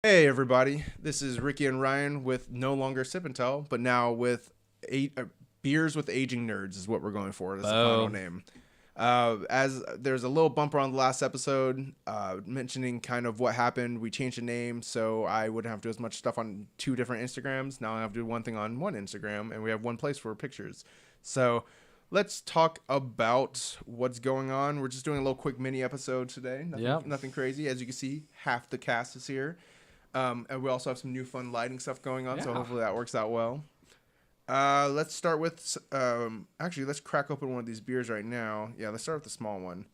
Hey everybody, this is Ricky and Ryan with no longer Sip and Tell, but now with beers with aging nerds is what we're going for. That's the final Boom. name. As there's a little bumper on the last episode mentioning kind of what happened. We changed the name so I wouldn't have to do as much stuff on two different Instagrams. Now I have to do one thing on one Instagram, and we have one place for pictures. So let's talk about what's going on. We're just doing a little quick mini episode today. Yep. Nothing crazy. As you can see, half the cast is here. And we also have some new fun lighting stuff going on, so Yeah. hopefully that works out well. Let's start with, actually, let's crack open one of these beers right now. Yeah, let's start with the small one.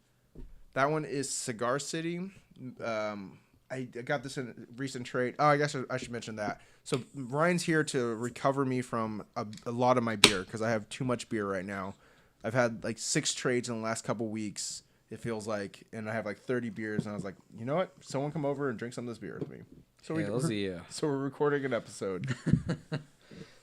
That one is Cigar City. I got this in a recent trade. Oh, I guess I should mention that. So Ryan's here to recover me from a lot of my beer because I have too much beer right now. I've had like 6 trades in the last couple weeks, it feels like, and I have like 30 beers, and I was like, you know what? Someone come over and drink some of this beer with me. So so we're recording an episode.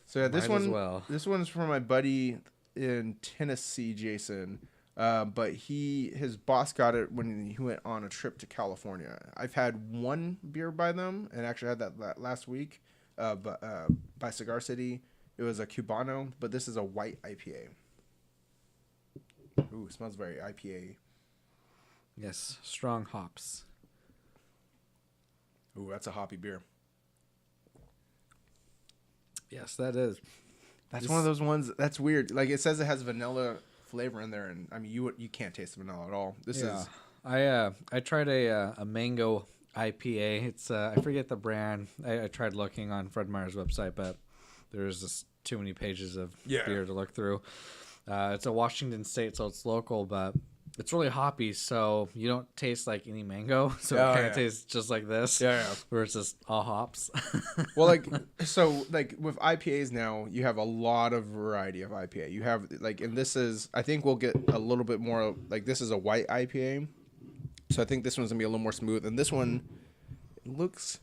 So yeah, this Might as one, well. this one's from my buddy in Tennessee, Jason. But his boss got it when he went on a trip to California. I've had one beer by them, and actually had that last week. By Cigar City, it was a Cubano, but this is a white IPA. Ooh, it smells very IPA. Yes, strong hops. Ooh, that's a hoppy beer. Yes, that is. That's one of those ones that's weird. Like it says it has vanilla flavor in there, and I mean you can't taste the vanilla at all. This is I tried a mango IPA. It's I forget the brand. I tried looking on Fred Meyer's website, but there's just too many pages of beer to look through. It's a Washington State, so it's local, but it's really hoppy, so you don't taste like any mango. So it kind of tastes just like this, where it's just all hops. well, like with IPAs now, you have a lot of variety of IPA. You have and this is I think we'll get a little bit more like this is a white IPA, so I think this one's gonna be a little more smooth, and this one it looks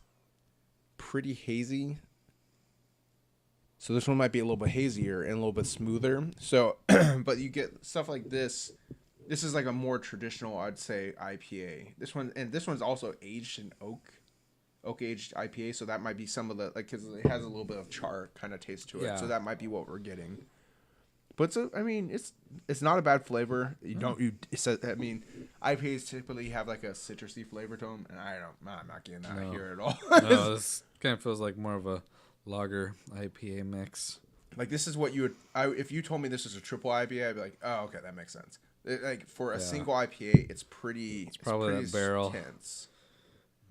pretty hazy. So this one might be a little bit hazier and a little bit smoother. So, but you get stuff like this. This is like a more traditional, I'd say, IPA. This one's also aged in oak aged IPA. So that might be some of the because it has a little bit of char kind of taste to it. Yeah. So that might be what we're getting. But it's not a bad flavor. IPAs typically have like a citrusy flavor to them, and I'm not getting that here at all. No, this kind of feels like more of a lager IPA mix. Like this is what if you told me this was a triple IPA, I'd be like, oh, okay, that makes sense. For a single IPA, it's probably pretty that barrel. Tense.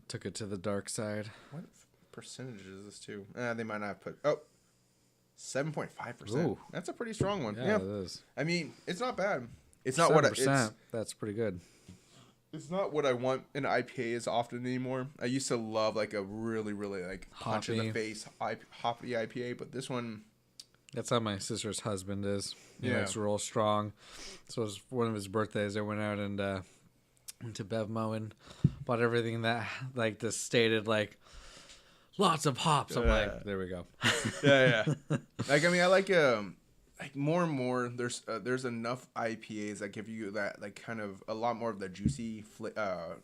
Took it to the dark side. What percentage is this too? They might not have put 7.5%. That's a pretty strong one. Yeah, it is. I mean, it's not bad. It's not what that's pretty good. It's not what I want in IPA as often anymore. I used to love like a really, really like punch in the face hoppy IPA, but this one. That's how my sister's husband is. It's real strong. So it was one of his birthdays. I went out and went to Bevmo and bought everything that like this stated like lots of hops. I'm like, there we go. Yeah. I like more and more. There's enough IPAs that give you that like kind of a lot more of the juicy. I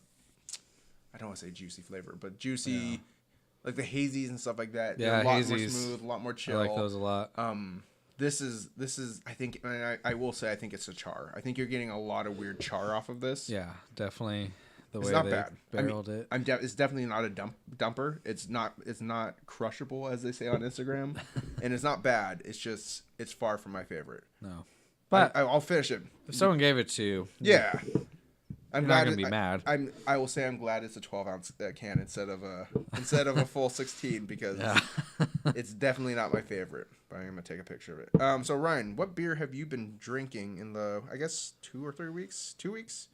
don't want to say juicy flavor, but juicy. Yeah. Like the hazies and stuff like that. Yeah, they're a lot hazies. more smooth, a lot more chill. I like those a lot. This is I think, and I will say I think it's a char. I think you're getting a lot of weird char off of this. Yeah, definitely. It's way not they bad. barreled it. It's definitely not a dumper. It's not crushable as they say on Instagram, and it's not bad. It's far from my favorite. No, but I'll finish it. If someone gave it to you, yeah. I'm not gonna be mad. I will say I'm glad it's a 12-ounce can instead of a full 16 because it's definitely not my favorite. But I'm gonna take a picture of it. So Ryan, what beer have you been drinking in the 2 or 3 weeks? 2 weeks?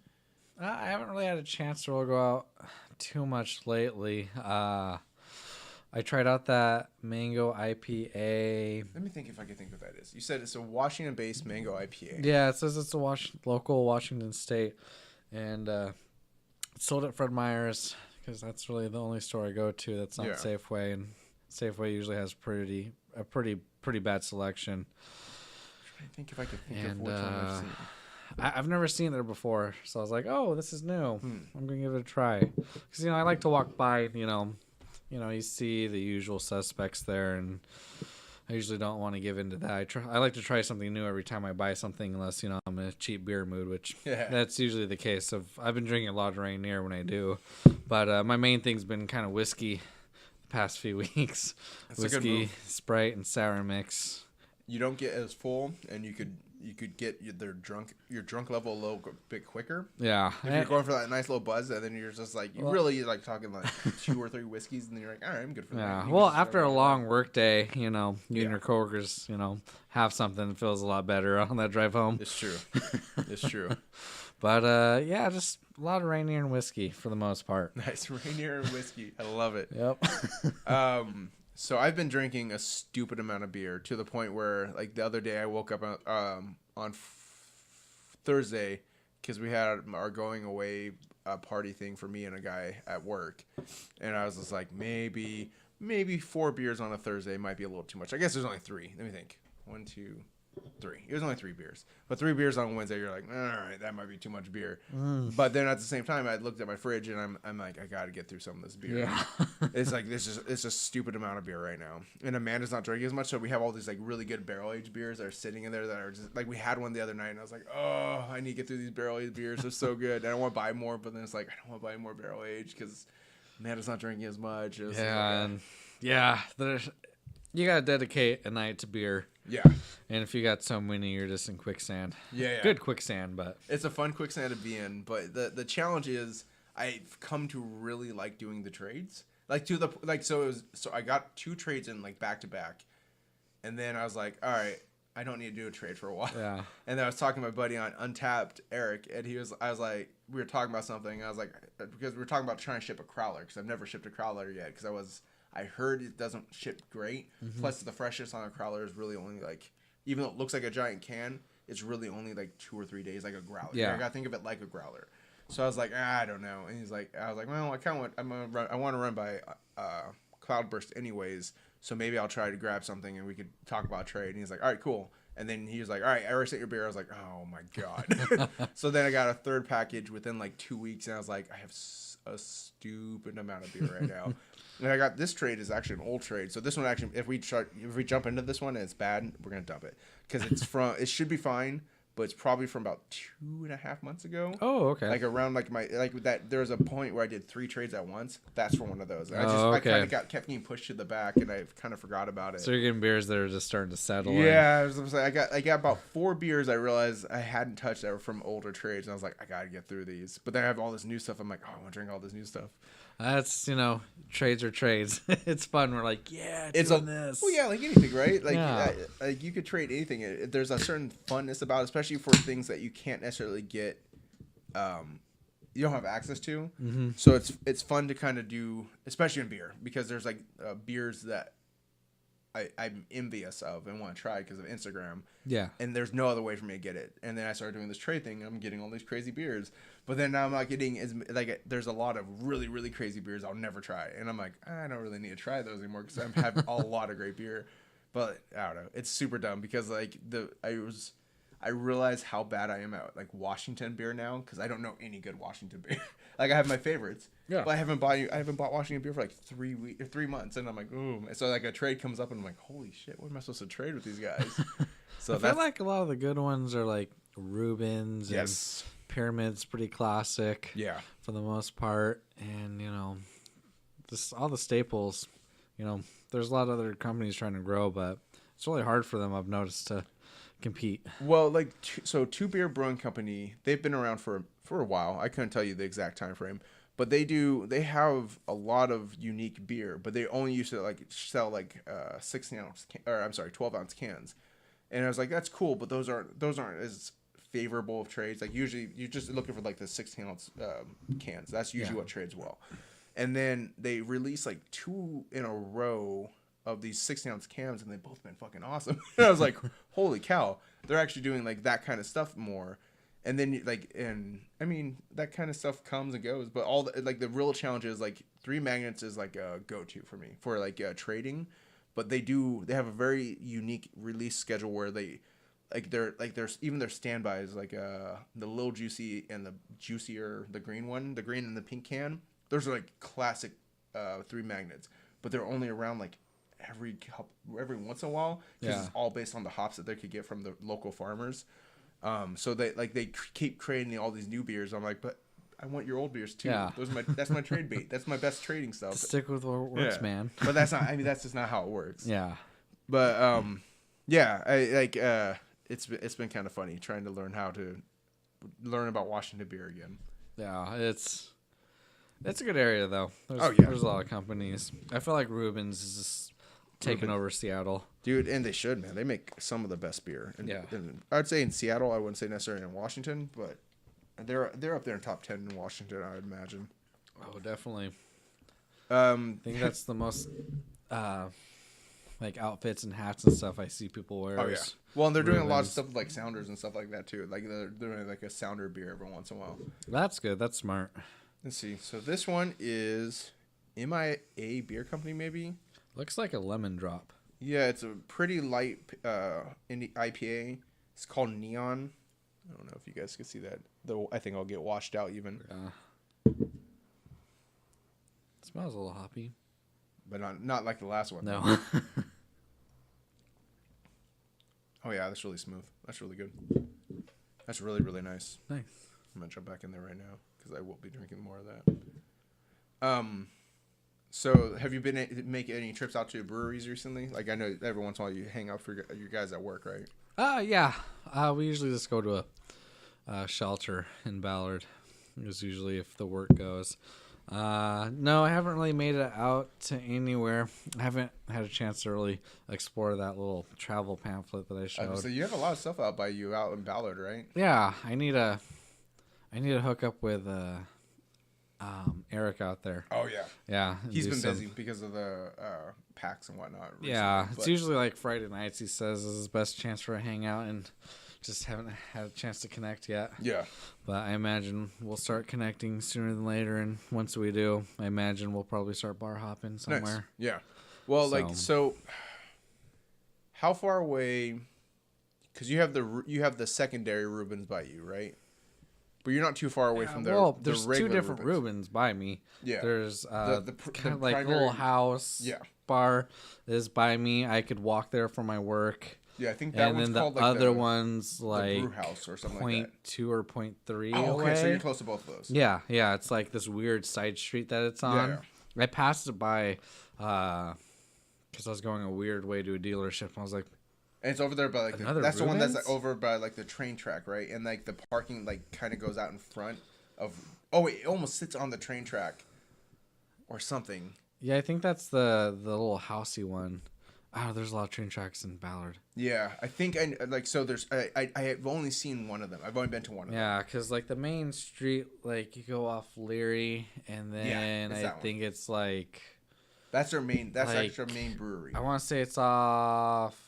I haven't really had a chance to go out too much lately. I tried out that mango IPA. Let me think if I can think what that is. You said it's a Washington-based mango IPA. Yeah, it says it's a local Washington State. And sold at Fred Meyer's because that's really the only store I go to that's not Safeway, and Safeway usually has a pretty bad selection. I think if I could think of which one I've seen. I've never seen it there before, so I was like, oh, this is new. I'm gonna give it a try because I like to walk by you see the usual suspects there, and I usually don't want to give into that. I like to try something new every time I buy something, unless I'm in a cheap beer mood, which that's usually the case. I've been drinking a lot of Rainier when I do, but my main thing's been kind of whiskey the past few weeks. That's whiskey, Sprite, and sour mix. You don't get as full, and you could get your drunk level a little bit quicker. Yeah, if you're going for that nice little buzz, and then you're just like you're like talking like 2 or 3 whiskeys, and then you're like, all right, I'm good for that. Yeah, well, after a long work day, you and your coworkers, have something that feels a lot better on that drive home. It's true. It's true. But just a lot of Rainier and whiskey for the most part. Nice Rainier and whiskey. I love it. Yep. So I've been drinking a stupid amount of beer to the point where, like, the other day I woke up on Thursday because we had our going away party thing for me and a guy at work, and I was just like, maybe 4 beers on a Thursday might be a little too much. I guess there's only 3. Let me think. 1, 2, 3. It was only 3 beers, but 3 beers on Wednesday, you're like, all right, that might be too much beer. But then at the same time, I looked at my fridge and I'm like, I gotta get through some of this beer. Yeah. It's like it's a stupid amount of beer right now, and Amanda's not drinking as much, so we have all these like really good barrel aged beers that are sitting in there that are just like, we had one the other night and I was like, oh, I need to get through these barrel aged beers. They're so good, and I want to buy more, but then it's like, I don't want to buy more barrel aged because Amanda's not drinking as much. You gotta dedicate a night to beer. Yeah. And if you got so many, you're just in quicksand. Yeah. Good quicksand, but it's a fun quicksand to be in. But the challenge is I've come to really like doing the trades. So I got 2 trades in like back to back, and then I was like, all right, I don't need to do a trade for a while. Yeah. And then I was talking to my buddy on Untapped, Eric, and I was like, we were talking about something. And I was like, because we were talking about trying to ship a crowler, because I've never shipped a crowler yet, because I heard it doesn't ship great. Mm-hmm. Plus, the freshness on a crowler is really only like, even though it looks like a giant can, it's really only like 2 or 3 days, like a growler. Yeah. I gotta think of it like a growler. So I was like, I don't know. And I was like, well, I want to run by Cloudburst anyways. So maybe I'll try to grab something and we could talk about trade. And he's like, all right, cool. And then he was like, all right, I already sent your beer. I was like, oh my God. So then I got a 3rd package within like 2 weeks. And I was like, I have a stupid amount of beer right now. And I got this trade is actually an old trade. So this one actually, if we jump into this one and it's bad, we're gonna dump it because it should be fine, but it's probably from about 2.5 months ago. Oh, okay. Like around that. There was a point where I did 3 trades at once. That's for one of those. And I kind of kept getting pushed to the back, and I kind of forgot about it. So you're getting beers that are just starting to settle. Yeah, I got about 4 beers I realized I hadn't touched that were from older trades, and I was like, I gotta get through these. But then I have all this new stuff. I'm like, oh, I want to drink all this new stuff. That's, trades are trades. It's fun. We're like, this. Well, yeah, like anything, right? Like you could trade anything. There's a certain funness about it, especially for things that you can't necessarily get, you don't have access to. Mm-hmm. So it's fun to kind of do, especially in beer, because there's like beers that I'm envious of and want to try because of Instagram. Yeah. And there's no other way for me to get it. And then I started doing this trade thing. I'm getting all these crazy beers. But then now I'm not getting there's a lot of really, really crazy beers I'll never try. And I'm like, I don't really need to try those anymore because I have a lot of great beer. But I don't know. It's super dumb because I realize how bad I am at like Washington beer now because I don't know any good Washington beer. Like I have my favorites, but I haven't bought Washington beer for like 3 months, and I'm like, ooh. So like a trade comes up, and I'm like, holy shit, what am I supposed to trade with these guys? So I feel like a lot of the good ones are like Rubens and Pyramid's pretty classic, for the most part, and just all the staples. There's a lot of other companies trying to grow, but it's really hard for them, I've noticed, to compete. Well, like Two Beer Brewing Company, they've been around for a while. I couldn't tell you the exact time frame, but they have a lot of unique beer, but they only used to like sell like 12 ounce cans, and I was like, that's cool, but those aren't as favorable of trades. Like usually you're just looking for like the 16 ounce cans. That's usually what trades well. And then they released like 2 in a row of these 16 ounce cans, and they've both been fucking awesome. And I was like, holy cow, they're actually doing like that kind of stuff more. And then that kind of stuff comes and goes, but the real challenge is like 3 magnets is like a go-to for me for like trading, but they have a very unique release schedule where there's even their standbys like the Little Juicy and the Juicier, the green and the pink can. Those are like classic 3 magnets. but they're only around like every once in a while because it's all based on the hops that they could get from the local farmers. So they keep creating all these new beers. I'm like, but I want your old beers too. Yeah. That's my trade bait. That's my best trading stuff. Stick with what works, man. But that's not. I mean, that's just not how it works. Yeah. But yeah, it's been kind of funny trying to learn about Washington beer again. Yeah, it's a good area though. There's a lot of companies. I feel like Reuben's is just taking over Seattle. Dude, and they should, man. They make some of the best beer. And I'd say in Seattle. I wouldn't say necessarily in Washington, but they're up there in top 10 in Washington, I would imagine. Oh, definitely. I think that's the most like outfits and hats and stuff I see people wear. Oh yeah. Well, and they're doing a lot of stuff with like sounders and stuff like that too. Like they're doing like a sounder beer every once in a while. That's good. That's smart. Let's see. So this one is MIA Beer Company, maybe. Looks like a lemon drop. Yeah, it's a pretty light indie IPA. It's called Neon. I don't know if you guys can see that. Though I think I'll get washed out even. Yeah. It smells a little hoppy. But not like the last one. No. Oh yeah, that's really smooth. That's really good. That's really, really nice. Nice. I'm gonna jump back in there right now because I will be drinking more of that. So have you been making any trips out to breweries recently? Like I know every once in a while you hang out for your guys at work, right? Yeah. We usually just go to a shelter in Ballard. Is usually if the work goes. No, I haven't really made it out to anywhere. I haven't had a chance to really explore that little travel pamphlet that I showed. So you have a lot of stuff out by you out in Ballard, right? Yeah, I need to hook up with Eric out there. Oh yeah, yeah. He's been busy because of the PAX and whatnot. Recently, yeah, it's usually like Friday nights. He says is his best chance for a hangout, and just haven't had a chance to connect yet. Yeah. But I imagine we'll start connecting sooner than later, and once we do, I imagine we'll probably start bar hopping somewhere. Nice. Yeah. Well, so how far away? Because you have the secondary Reubens by you, right? But you're not too far away from there's two different Reubens by me. Yeah. There's the kind of like primary, little house bar is by me. I could walk there for my work. Yeah, I think that one's called like other one's like the brew house or something like that. 0.2 or 0.3 Oh, okay, away. so you're close to both of those. Yeah. It's like this weird side street that it's on. Yeah. I passed it by because I was going a weird way to a dealership. I was like, and it's over there by like that's the one that's like over by like the train track, right? And like the parking like kind of goes out in front of. Oh, it almost sits on the train track, or something. Yeah, I think that's the little housey one. Oh, there's a lot of train tracks in Ballard. Yeah, I think there's I have only seen one of them. I've only been to one of them. Yeah, because like the main street, like you go off Leary, and then I think it's like that's their main. That's like their main brewery. I want to say it's off.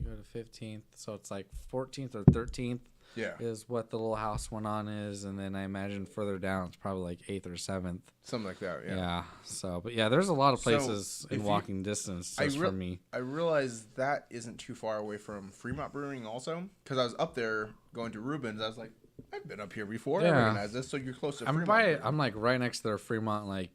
You go to 15th, so it's like 14th or 13th. Yeah, is what the little house one on is, and then I imagine further down it's probably like 8th or 7th, something like that. Yeah. Yeah. So, but yeah, there's a lot of places in walking distance just for me. I realized that isn't too far away from Fremont Brewing, also, because I was up there going to Reuben's. I was like, I've been up here before. Yeah. I recognize this. So you're close to Fremont. I'm like right next to their Fremont like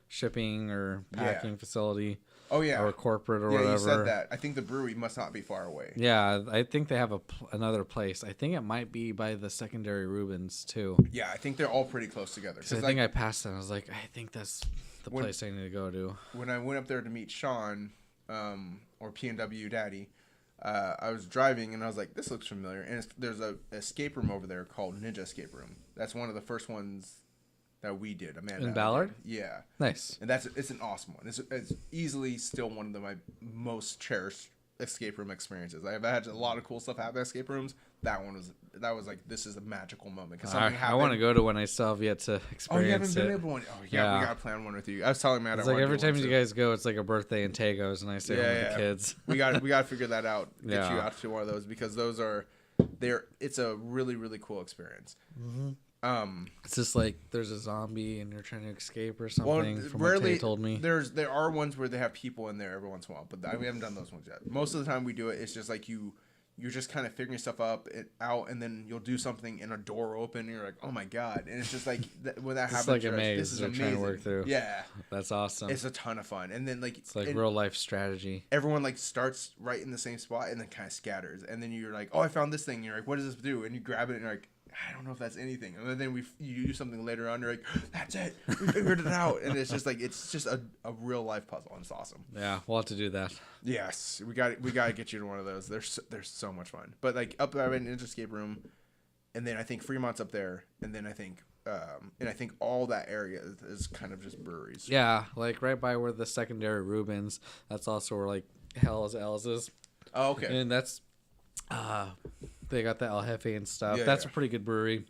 shipping or packing facility. Oh yeah, or corporate or whatever. Yeah, you said that. I think the brewery must not be far away. Yeah, I think they have another place. I think it might be by the secondary Reubens too. Yeah, I think they're all pretty close together. I think I passed them. I was like, I think that's the place I need to go to. When I went up there to meet Sean, or P&W Daddy, I was driving and I was like, this looks familiar. And there's a escape room over there called Ninja Escape Room. That's one of the first ones that we did. Amanda in Ballard? Yeah. Nice. And it's an awesome one. It's easily still one of my most cherished escape room experiences. I've had a lot of cool stuff happen at escape rooms. That was like, this is a magical moment. Because something happened. I want to go to one I still have yet to experience. Oh, you haven't been able to one? Oh, yeah. We got to plan one with you. I was telling Matt. It's like every time you guys go, it's like a birthday in Tagos, and I stay home with the kids. we got to figure that out. Get you out to one of those, because those are, it's a really, really cool experience. Mm-hmm. It's just like there's a zombie and you're trying to escape or something. From rarely, what Tay told me. There are ones where they have people in there every once in a while, but we haven't done those ones yet. Most of the time we do it, it's just like you you're just kind of figuring stuff out, and then you'll do something and a door open, and you're like, oh my god, and it's just like when that happens, like a like, maze this is they're amazing. trying to work through. Yeah, that's awesome. It's a ton of fun, and then like it's like real life strategy. Everyone like starts right in the same spot and then kind of scatters, and then you're like, oh, I found this thing. And you're like, what does this do? And you grab it, and you're like, I don't know if that's anything. And then you do something later on. You're like, that's it. We figured it out. And it's just like a real life puzzle, and it's awesome. Yeah, we'll have to do that. Yes, we got to get you to one of those. They're so much fun. But like up there in an escape room, and then I think Fremont's up there, and then I think all that area is kind of just breweries. Yeah, like right by where the secondary Rubens. That's also where like Hell's is. Oh, okay. And that's they got the El Jefe and stuff. That's a pretty good brewery.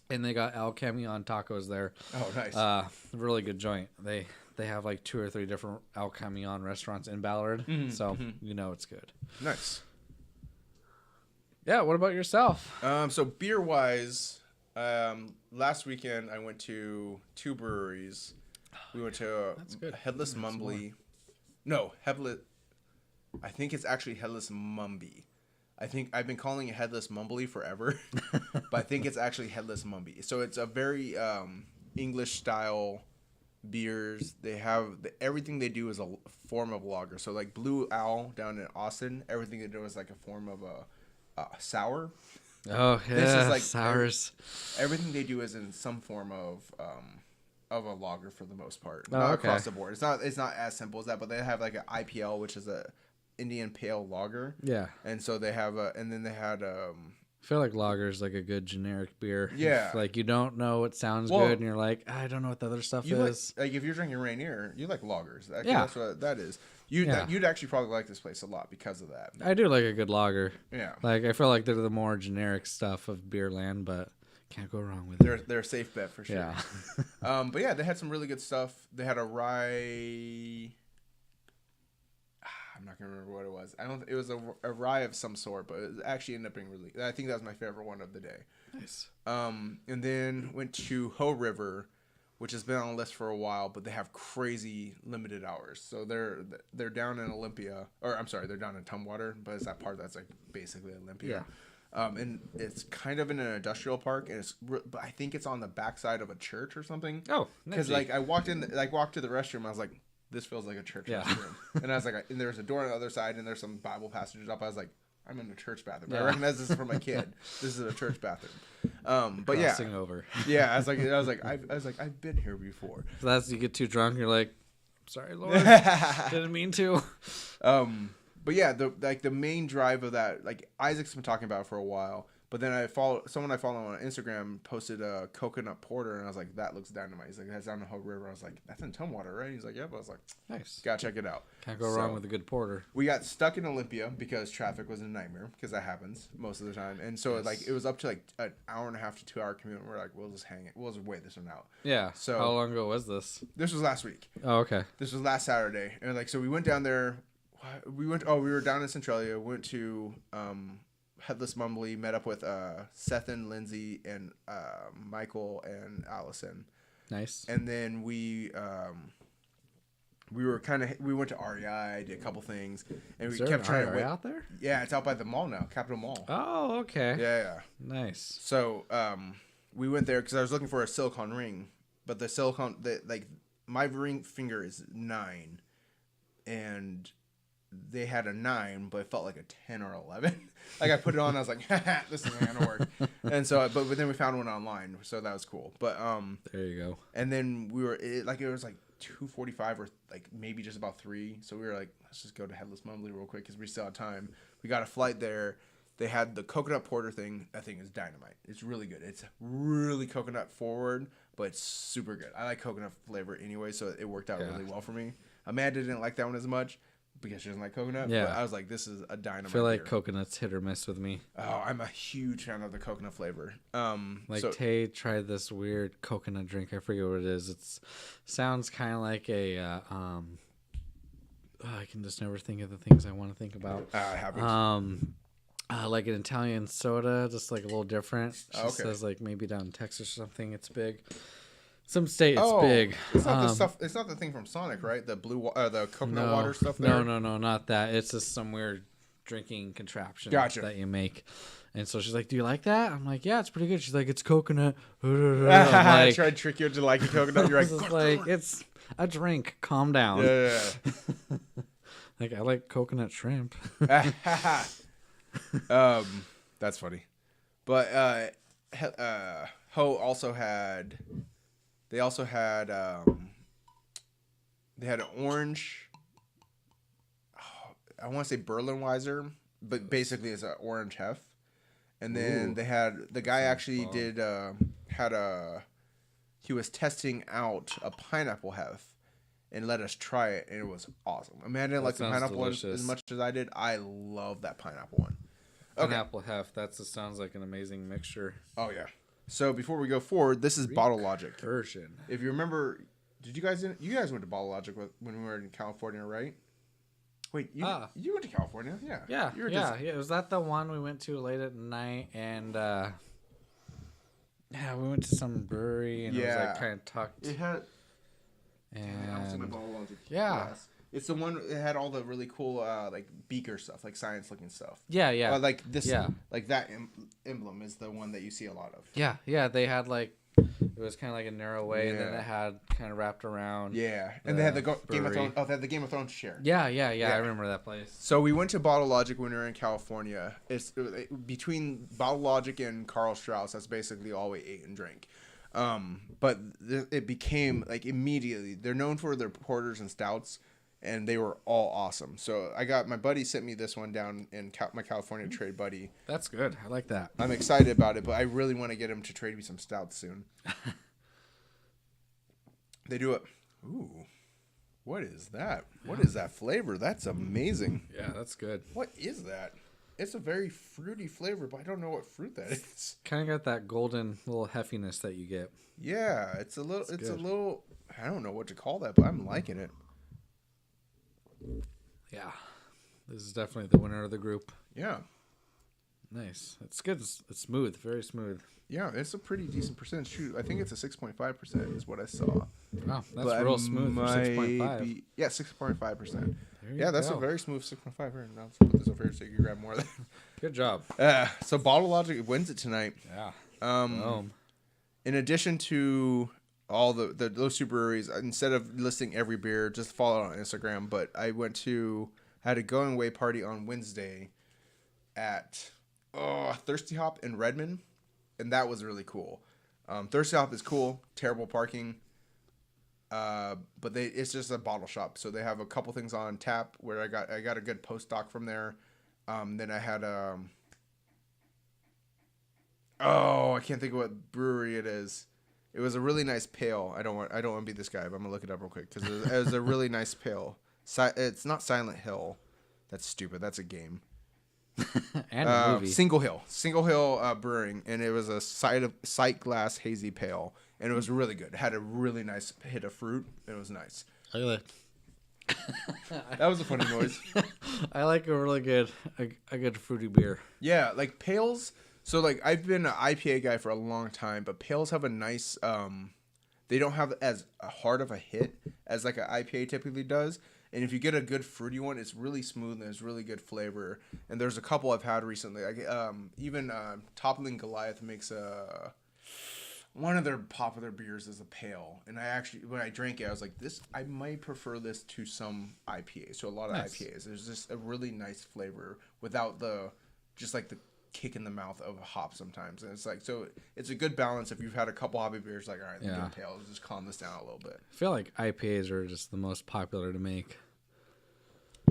And they got El Camion tacos there. Oh, nice. Really good joint. They have like 2 or 3 different El Camion restaurants in Ballard. So you know it's good. Nice. Yeah, what about yourself? So beer wise, last weekend I went to 2 breweries. We went to Headless Mumbly. No, I think it's actually Headless Mumby. I think I've been calling it Headless Mumbly forever, but I think it's actually Headless Mumby. So it's a very English style beers. They have everything they do is a form of lager. So like Blue Owl down in Austin, everything they do is like a form of a sour. Oh yeah, this is like sours. Everything they do is in some form of a lager for the most part. Not across the board. It's not as simple as that, but they have like an IPL, which is a Indian Pale Lager. Yeah. And so they have and then they had I feel like lager is like a good generic beer. Yeah. Like you don't know what sounds good, and you're like, I don't know what the other stuff is. Like if you're drinking Rainier, you like lagers. Yeah. That's what that is. You'd actually probably like this place a lot because of that. I do like a good lager. Yeah. Like I feel like they're the more generic stuff of beer land, but can't go wrong with it. They're a safe bet for sure. Yeah. But yeah, they had some really good stuff. They had a rye. I'm not gonna remember what it was. It was a rye of some sort, but it actually ended up being really. I think that was my favorite one of the day. Nice. And then went to Ho River, which has been on the list for a while, but they have crazy limited hours. So they're down in Olympia, or I'm sorry, they're down in Tumwater, but it's that part that's like basically Olympia. Yeah. And it's kind of in an industrial park, and but I think it's on the backside of a church or something. Oh, because like I walked to the restroom, I was like, this feels like a church restroom. And I was like, and there's a door on the other side, and there's some Bible passages up. I was like, I'm in a church bathroom. Yeah. I recognize this is for my kid. This is a church bathroom. But crossing over. Yeah, I was like, I've been here before. So that's you get too drunk, you're like, sorry, Lord, didn't mean to. But yeah, the main drive of that, like Isaac's been talking about it for a while. But then someone I follow on Instagram posted a coconut porter, and I was like, that looks dynamite. He's like, that's down the Hope River. I was like, that's in Tumwater, right? He's like, yep. I was like, nice. Gotta check it out. Can't go wrong with a good porter. We got stuck in Olympia because traffic was a nightmare, because that happens most of the time. And so like it was up to like an hour and a half to 2 hour commute. And we're like, we'll just hang it. We'll just wait this one out. Yeah. So how long ago was this? This was last week. Oh, okay. This was last Saturday. And like, so we went down there. We were down in Centralia. Went to Headless Mumbly, met up with Seth and Lindsay and Michael and Allison. Nice. And then we went to REI, did a couple things, and we kept trying to wait out there. Yeah, it's out by the mall now, Capitol Mall. Oh, okay. Yeah. Nice. So we went there because I was looking for a silicone ring, but the silicone my ring finger is 9, and they had a 9, but it felt like a 10 or 11. Like I put it on, I was like, this isn't gonna work. And so, but then we found one online, so that was cool. But there you go. And then it was like 2:45 or like maybe just about 3. So we were like, let's just go to Headless Mumbly real quick because we still had time. We got a flight there. They had the coconut porter thing. That thing is dynamite. It's really good. It's really coconut forward, but it's super good. I like coconut flavor anyway, so it worked out really well for me. Amanda didn't like that one as much because she doesn't like coconut. Yeah. But I was like, this is a dynamite. I feel like coconut's hit or miss with me. Oh, I'm a huge fan of the coconut flavor. Tay tried this weird coconut drink. I forget what it is. It sounds kind of like a. I can just never think of the things I want to think about. I haven't. Like an Italian soda, just like a little different. She says like maybe down in Texas or something. It's big. Some state it's big. It's not the stuff. It's not the thing from Sonic, right? The the coconut water stuff. No, not that. It's just some weird drinking contraption Gotcha. that you make. And so she's like, "Do you like that?" I'm like, "Yeah, it's pretty good." She's like, "It's coconut." I Like, tried to trick you into liking coconut. You're like, it's a drink. Calm down. Yeah. Like, I like coconut shrimp. That's funny. But Ho also had. They also had. They had an orange. I want to say Berlinweiser, but basically it's an orange hef. And then they had the guy actually did he was testing out a pineapple hef and let us try it, and it was awesome. Amanda didn't like the pineapple one as much as I did. I love that pineapple one. Okay. Pineapple hef. Sounds like an amazing mixture. Oh yeah. So before we go forward, this is Bottle Logic. Version. If you remember, you guys went to Bottle Logic when we were in California, right? Wait, you went to California? Yeah. Yeah. Was that the one we went to late at night? And we went to some brewery and it was like kind of tucked. It had. And Glass. It's the one that had all the really cool like beaker stuff, like science looking stuff. Yeah. Like this. Yeah. Like that emblem is the one that you see a lot of. Yeah. They had like. It was kind of like a narrow way, and then it had kind of wrapped around. Yeah, and they had the Game of Thrones. Oh, they had the Game of Thrones chair. Yeah. I remember that place. So we went to Bottle Logic when we were in California. It's between Bottle Logic and Karl Strauss. That's basically all we ate and drank. But it became like immediately. They're known for their porters and stouts, and they were all awesome. So my buddy sent me this one down in my California trade buddy. That's good. I like that. I'm excited about it, but I really want to get him to trade me some stouts soon. They do it. Ooh, what is that? What is that flavor? That's amazing. Yeah, that's good. What is that? It's a very fruity flavor, but I don't know what fruit that is. Kind of got that golden little heffiness that you get. Yeah, it's a little. I don't know what to call that, but I'm liking it. Yeah, this is definitely the winner of the group. Yeah, nice. It's good. It's smooth, very smooth. Yeah, it's a pretty decent percentage. Shoot, I think it's a 6.5% is what I saw. Wow, that's real smooth for 6.5. Yeah, 6.5%. Yeah, that's a very smooth 6.5. Here, now let's put this over here so you can grab more of that. Good job. So Bottle Logic wins it tonight. Yeah. In addition to all those two breweries, instead of listing every beer, just follow it on Instagram. But I had a going away party on Wednesday at Thirsty Hop in Redmond, and that was really cool. Thirsty Hop is cool. Terrible parking, but it's just a bottle shop, so they have a couple things on tap. Where I got a good postdoc from there. Then I had I can't think of what brewery it is. It was a really nice pale. I don't want to be this guy, but I'm gonna look it up real quick because it was a really nice pale. It's not Silent Hill. That's stupid. That's a game. And a movie. Single Hill Brewing, and it was a sight glass hazy pale, and it was really good. It had a really nice hit of fruit. It was nice. That was a funny noise. I like a good fruity beer. Yeah, like pales. So like I've been an IPA guy for a long time, but pales have a nice. They don't have as hard of a hit as like an IPA typically does. And if you get a good fruity one, it's really smooth and it's really good flavor. And there's a couple I've had recently. Even Toppling Goliath makes one of their popular beers is a pale. And when I drank it, I was like, I might prefer this to some IPAs, to a lot of IPAs. There's just a really nice flavor without the kick in the mouth of a hop sometimes. And it's like, so it's a good balance. If you've had a couple hoppy beers, like, all right, let me get a pale. Just calm this down a little bit. I feel like IPAs are just the most popular to make.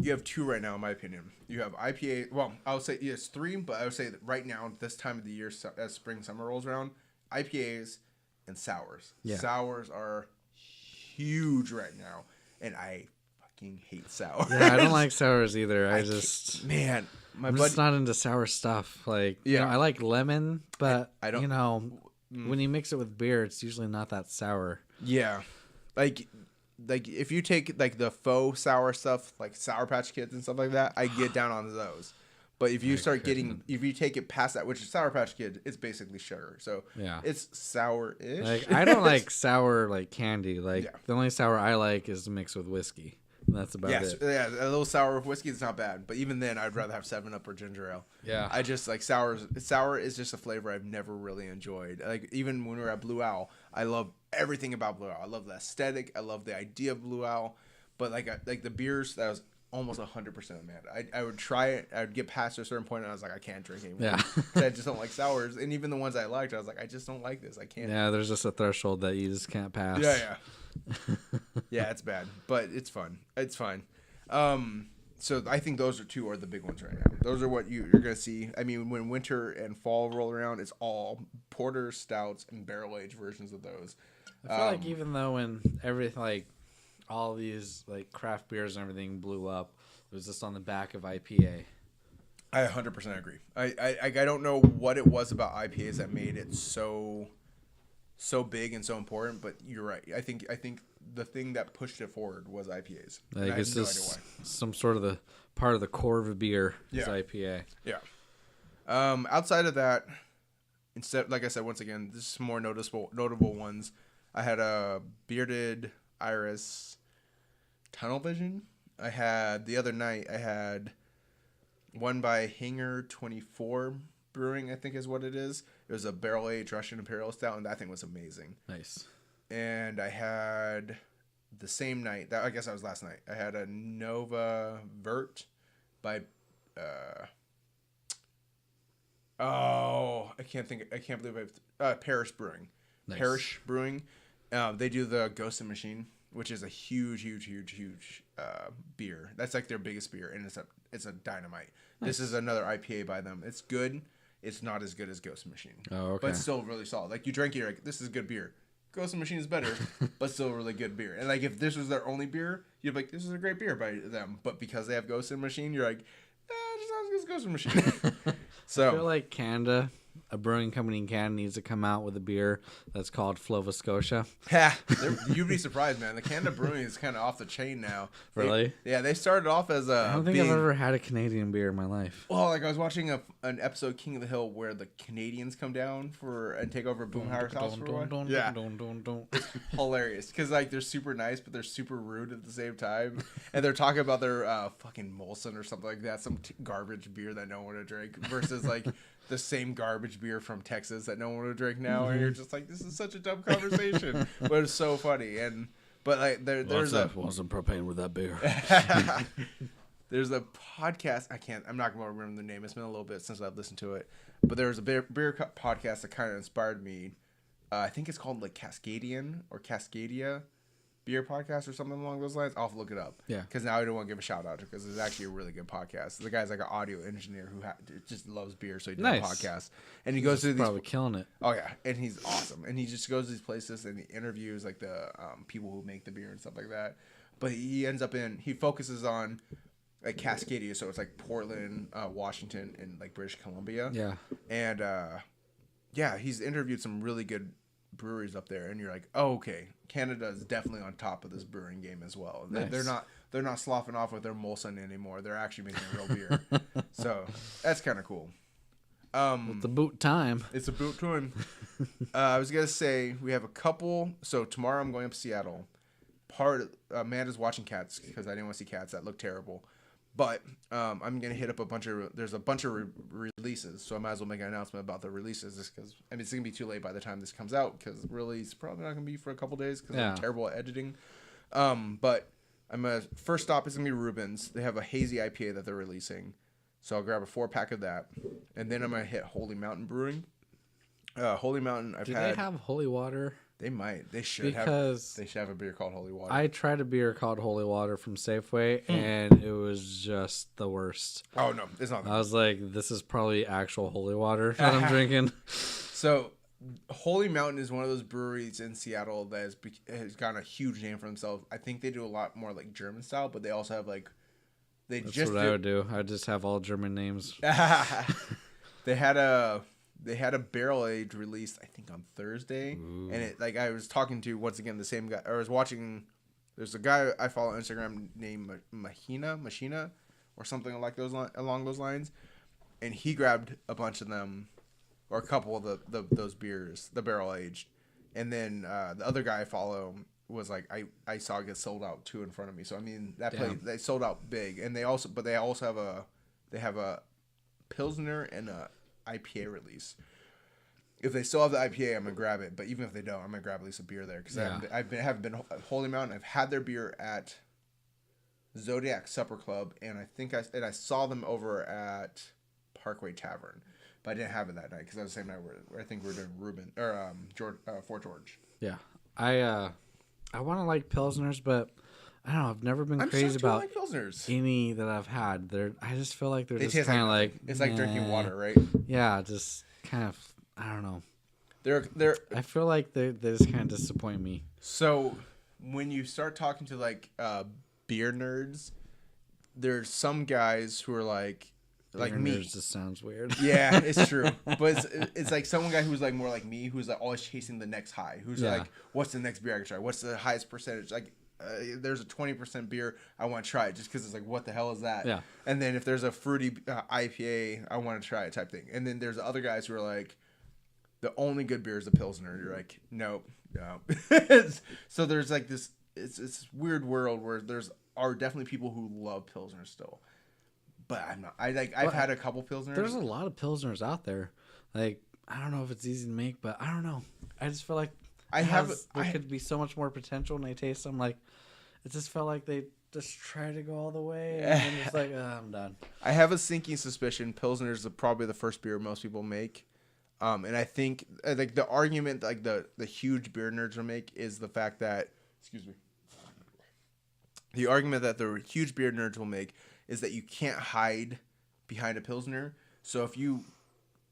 You have two right now, in my opinion. You have IPA. Well, I would say it's three, but I would say that right now, this time of the year, as spring, summer rolls around, IPAs and sours. Yeah. Sours are huge right now, and I fucking hate sours. Yeah, I don't like sours either. I'm just not into sour stuff. Like, I like lemon, but I don't. When you mix it with beer, it's usually not that sour. Yeah, like if you take like the faux sour stuff, like Sour Patch Kids and stuff like that, I get down on those. But if you if you take it past that, which is Sour Patch Kid, it's basically sugar. So it's sour-ish. Like, I don't like sour like candy. Like the only sour I like is mixed with whiskey. That's about it. Yeah, a little sour with whiskey is not bad, but even then, I'd rather have 7-Up or ginger ale. Yeah. I just like sour. Sour is just a flavor I've never really enjoyed. Like even when we were at Blue Owl, I love everything about Blue Owl. I love the aesthetic. I love the idea of Blue Owl, but like the beers that was almost 100% mad. I would try it. I would get past a certain point, and I was like, I can't drink anymore. Yeah. I just don't like sours, and even the ones I liked, I was like, I just don't like this. I can't. Yeah, there's just a threshold that you just can't pass. Yeah. Yeah, it's bad, but it's fun. It's fine. So I think those are the big ones right now. Those are what you're gonna see. I mean, when winter and fall roll around, it's all porters, stouts, and barrel aged versions of those. I feel like even though when everything like all these like craft beers and everything blew up, it was just on the back of IPA. I 100% agree. I don't know what it was about IPAs that made it so big and so important, but you're right. I think the thing that pushed it forward was IPAs. Like it's just some sort of the part of the core of a beer is IPA. Yeah. Outside of that, instead, like I said, once again, this is more notable ones. I had a Bearded Iris Tunnel Vision. The other night, I had one by Hanger 24 Brewing, I think is what it is. It was a barrel-aged Russian Imperial Stout, and that thing was amazing. Nice. And I had the same night, I guess that was last night, I had a Nova Vert by, I can't believe Parish Brewing. Nice. Parish Brewing. They do the Ghost Machine, which is a huge beer. That's like their biggest beer, and it's a dynamite. Nice. This is another IPA by them. It's good. It's not as good as Ghost Machine. Oh, okay. But it's still really solid. Like you drink it, you're like, this is good beer. Ghost Machine is better, but still really good beer. And like if this was their only beer, you'd be like, this is a great beer by them. But because they have Ghost Machine, you're like, it's not as good as Ghost Machine. So I feel like Canada, a brewing company in Canada needs to come out with a beer that's called Flova Scotia. Yeah, you'd be surprised, man. The Canada brewing is kind of off the chain now. Really? They started off as a. I don't think I've ever had a Canadian beer in my life. Well, like I was watching an episode of King of the Hill where the Canadians come down and take over Boomhauer's house for a while. Yeah, it's hilarious because like they're super nice, but they're super rude at the same time, and they're talking about their fucking Molson or something like that, some garbage beer that no one would drink, versus like. The same garbage beer from Texas that no one would drink now, and you're just like, this is such a dumb conversation, but it's so funny. But like there's want some propane with that beer. There's a podcast. I'm not gonna remember the name. It's been a little bit since I've listened to it, but there's a beer podcast that kind of inspired me. I think it's called like Cascadian or Cascadia Beer Podcast or something along those lines. I'll have to look it up. Yeah. Because now I don't want to give a shout out to because it's actually a really good podcast. The guy's like an audio engineer who just loves beer, so he does a podcast. And he goes to these. Probably killing it. Oh yeah, and he's awesome. And he just goes to these places and he interviews like the people who make the beer and stuff like that. But he focuses on like Cascadia, so it's like Portland, Washington, and like British Columbia. Yeah. And he's interviewed some really good breweries up there, and you're like, oh, okay, Canada is definitely on top of this brewing game as well. Nice. They're not sloughing off with their Molson anymore. They're actually making real beer. So that's kind of cool. It's a boot time. It's a boot time. I was gonna say we have a couple. So tomorrow I'm going up to Seattle. Amanda's watching Cats because I didn't want to see Cats. That looked terrible. But I'm gonna hit up there's a bunch of releases, so I might as well make an announcement about the releases, just because it's gonna be too late by the time this comes out, because really it's probably not gonna be for a couple days because I'm terrible at editing. But first stop is gonna be Rubens. They have a hazy IPA that they're releasing, so I'll grab a 4-pack of that, and then I'm gonna hit Holy Mountain Brewing. Holy Mountain. Do they have Holy Water? They might. They should have a beer called Holy Water. I tried a beer called Holy Water from Safeway, and it was just the worst. Oh, no. It's not. I was like, this is probably actual Holy Water that I'm drinking. So, Holy Mountain is one of those breweries in Seattle that has gotten a huge name for themselves. I think they do a lot more like German style, but they also have like... That's what I would do. I'd just have all German names. They had a barrel age release, I think, on Thursday. Ooh. And I was talking to, once again, the same guy. Or I was watching, there's a guy I follow on Instagram named Machina, or something along those lines. And he grabbed a bunch of them, or a couple of those beers, the barrel aged. And then the other guy I follow was like I saw it get sold out too in front of me. So I mean that place they sold out big, and they also have a Pilsner and a IPA release. If they still have the IPA, I'm gonna grab it. But even if they don't, I'm gonna grab at least a beer there because I haven't been Holy Mountain. I've had their beer at Zodiac Supper Club, and I saw them over at Parkway Tavern, but I didn't have it that night because that was the same night where I think we were doing Reuben or Fort George. Yeah, I want to like Pilsners, but I don't know. I've never been crazy about like Pilsners. Any that I've had. I just feel like they just kind of like it's like drinking water, right? Yeah, just kind of. I don't know. They're. I feel like they just kind of disappoint me. So when you start talking to like beer nerds, there's some guys who are like beer me. Nerds just sounds weird. Yeah, it's true, but it's like some guy who's like more like me, who's like always chasing the next high. Who's like, what's the next beer I can try? What's the highest percentage? Like. There's a 20% beer I want to try it just because it's like what the hell is that? Yeah. And then if there's a fruity IPA I want to try it type thing. And then there's other guys who are like the only good beer is a Pilsner. You're like no. So there's like this it's weird world where are definitely people who love Pilsner still, but I'm not. I've had a couple Pilsners. There's a lot of Pilsners out there. Like I don't know if it's easy to make, but I don't know. I just feel like there could be so much more potential when they taste them. Like it just felt like they just try to go all the way and then it's like I'm done. I have a sinking suspicion Pilsner's probably the first beer most people make, and I think like the argument like the huge beer nerds will make is the fact that the argument that the huge beer nerds will make is that you can't hide behind a Pilsner. So if you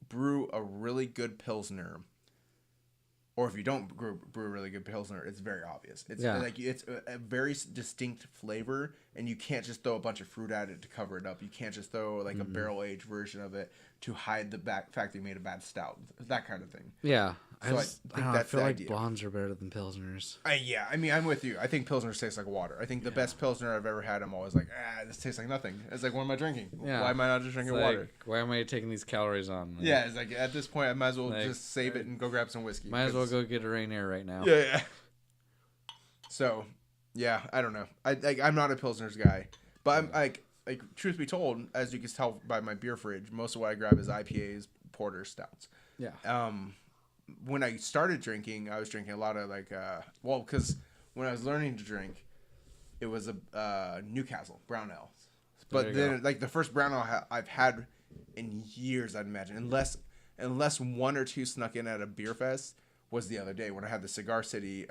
brew a really good Pilsner. Or if you don't brew a really good Pilsner, it's very obvious. It's like it's a very distinct flavor, and you can't just throw a bunch of fruit at it to cover it up. You can't just throw like a barrel aged version of it to hide the fact that you made a bad stout. That kind of thing. Yeah, so I feel like blondes are better than Pilsners. Yeah, I mean I'm with you. I think Pilsners taste like water. I think the best Pilsner I've ever had, I'm always like, this tastes like nothing. It's like, what am I drinking? Yeah. Why am I not just drinking water? Like, why am I taking these calories on? Like, it's like at this point I might as well just save it and go grab some whiskey. Might as well go get a Rainier right now. Yeah. So, yeah, I don't know. I'm not a Pilsner's guy, but I'm like truth be told, as you can tell by my beer fridge, most of what I grab is IPAs, porters, stouts. Yeah. When I started drinking, I was drinking a lot of because when I was learning to drink, it was a Newcastle brown ale. But then, like the first brown ale I've had in years, I'd imagine, unless one or two snuck in at a beer fest, was the other day when I had the Cigar City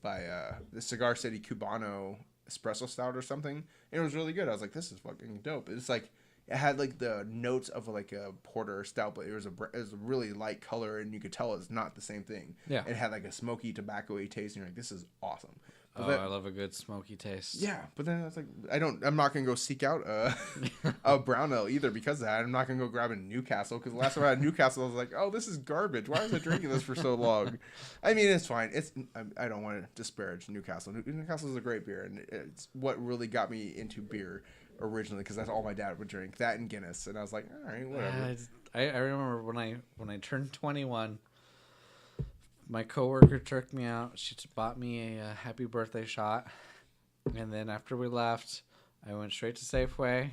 the Cigar City Cubano espresso stout or something, and it was really good. I was like, this is fucking dope. It's like it had like the notes of like a porter or stout, but it was a really light color, and you could tell it's not the same thing. Yeah, it had like a smoky, tobacco-y taste, and you're like, this is awesome. But I love a good smoky taste. Yeah, but then it's like I'm not gonna go seek out a brown ale either because of that. I'm not gonna go grab a Newcastle because the last time I had Newcastle, I was like, oh, this is garbage. Why was I drinking this for so long? I mean, it's fine. I don't want to disparage Newcastle. Newcastle is a great beer, and it's what really got me into beer originally because that's all my dad would drink, that and Guinness, and I was like, all right, whatever. I remember when I turned 21. My coworker took me out. She bought me a happy birthday shot. And then after we left, I went straight to Safeway.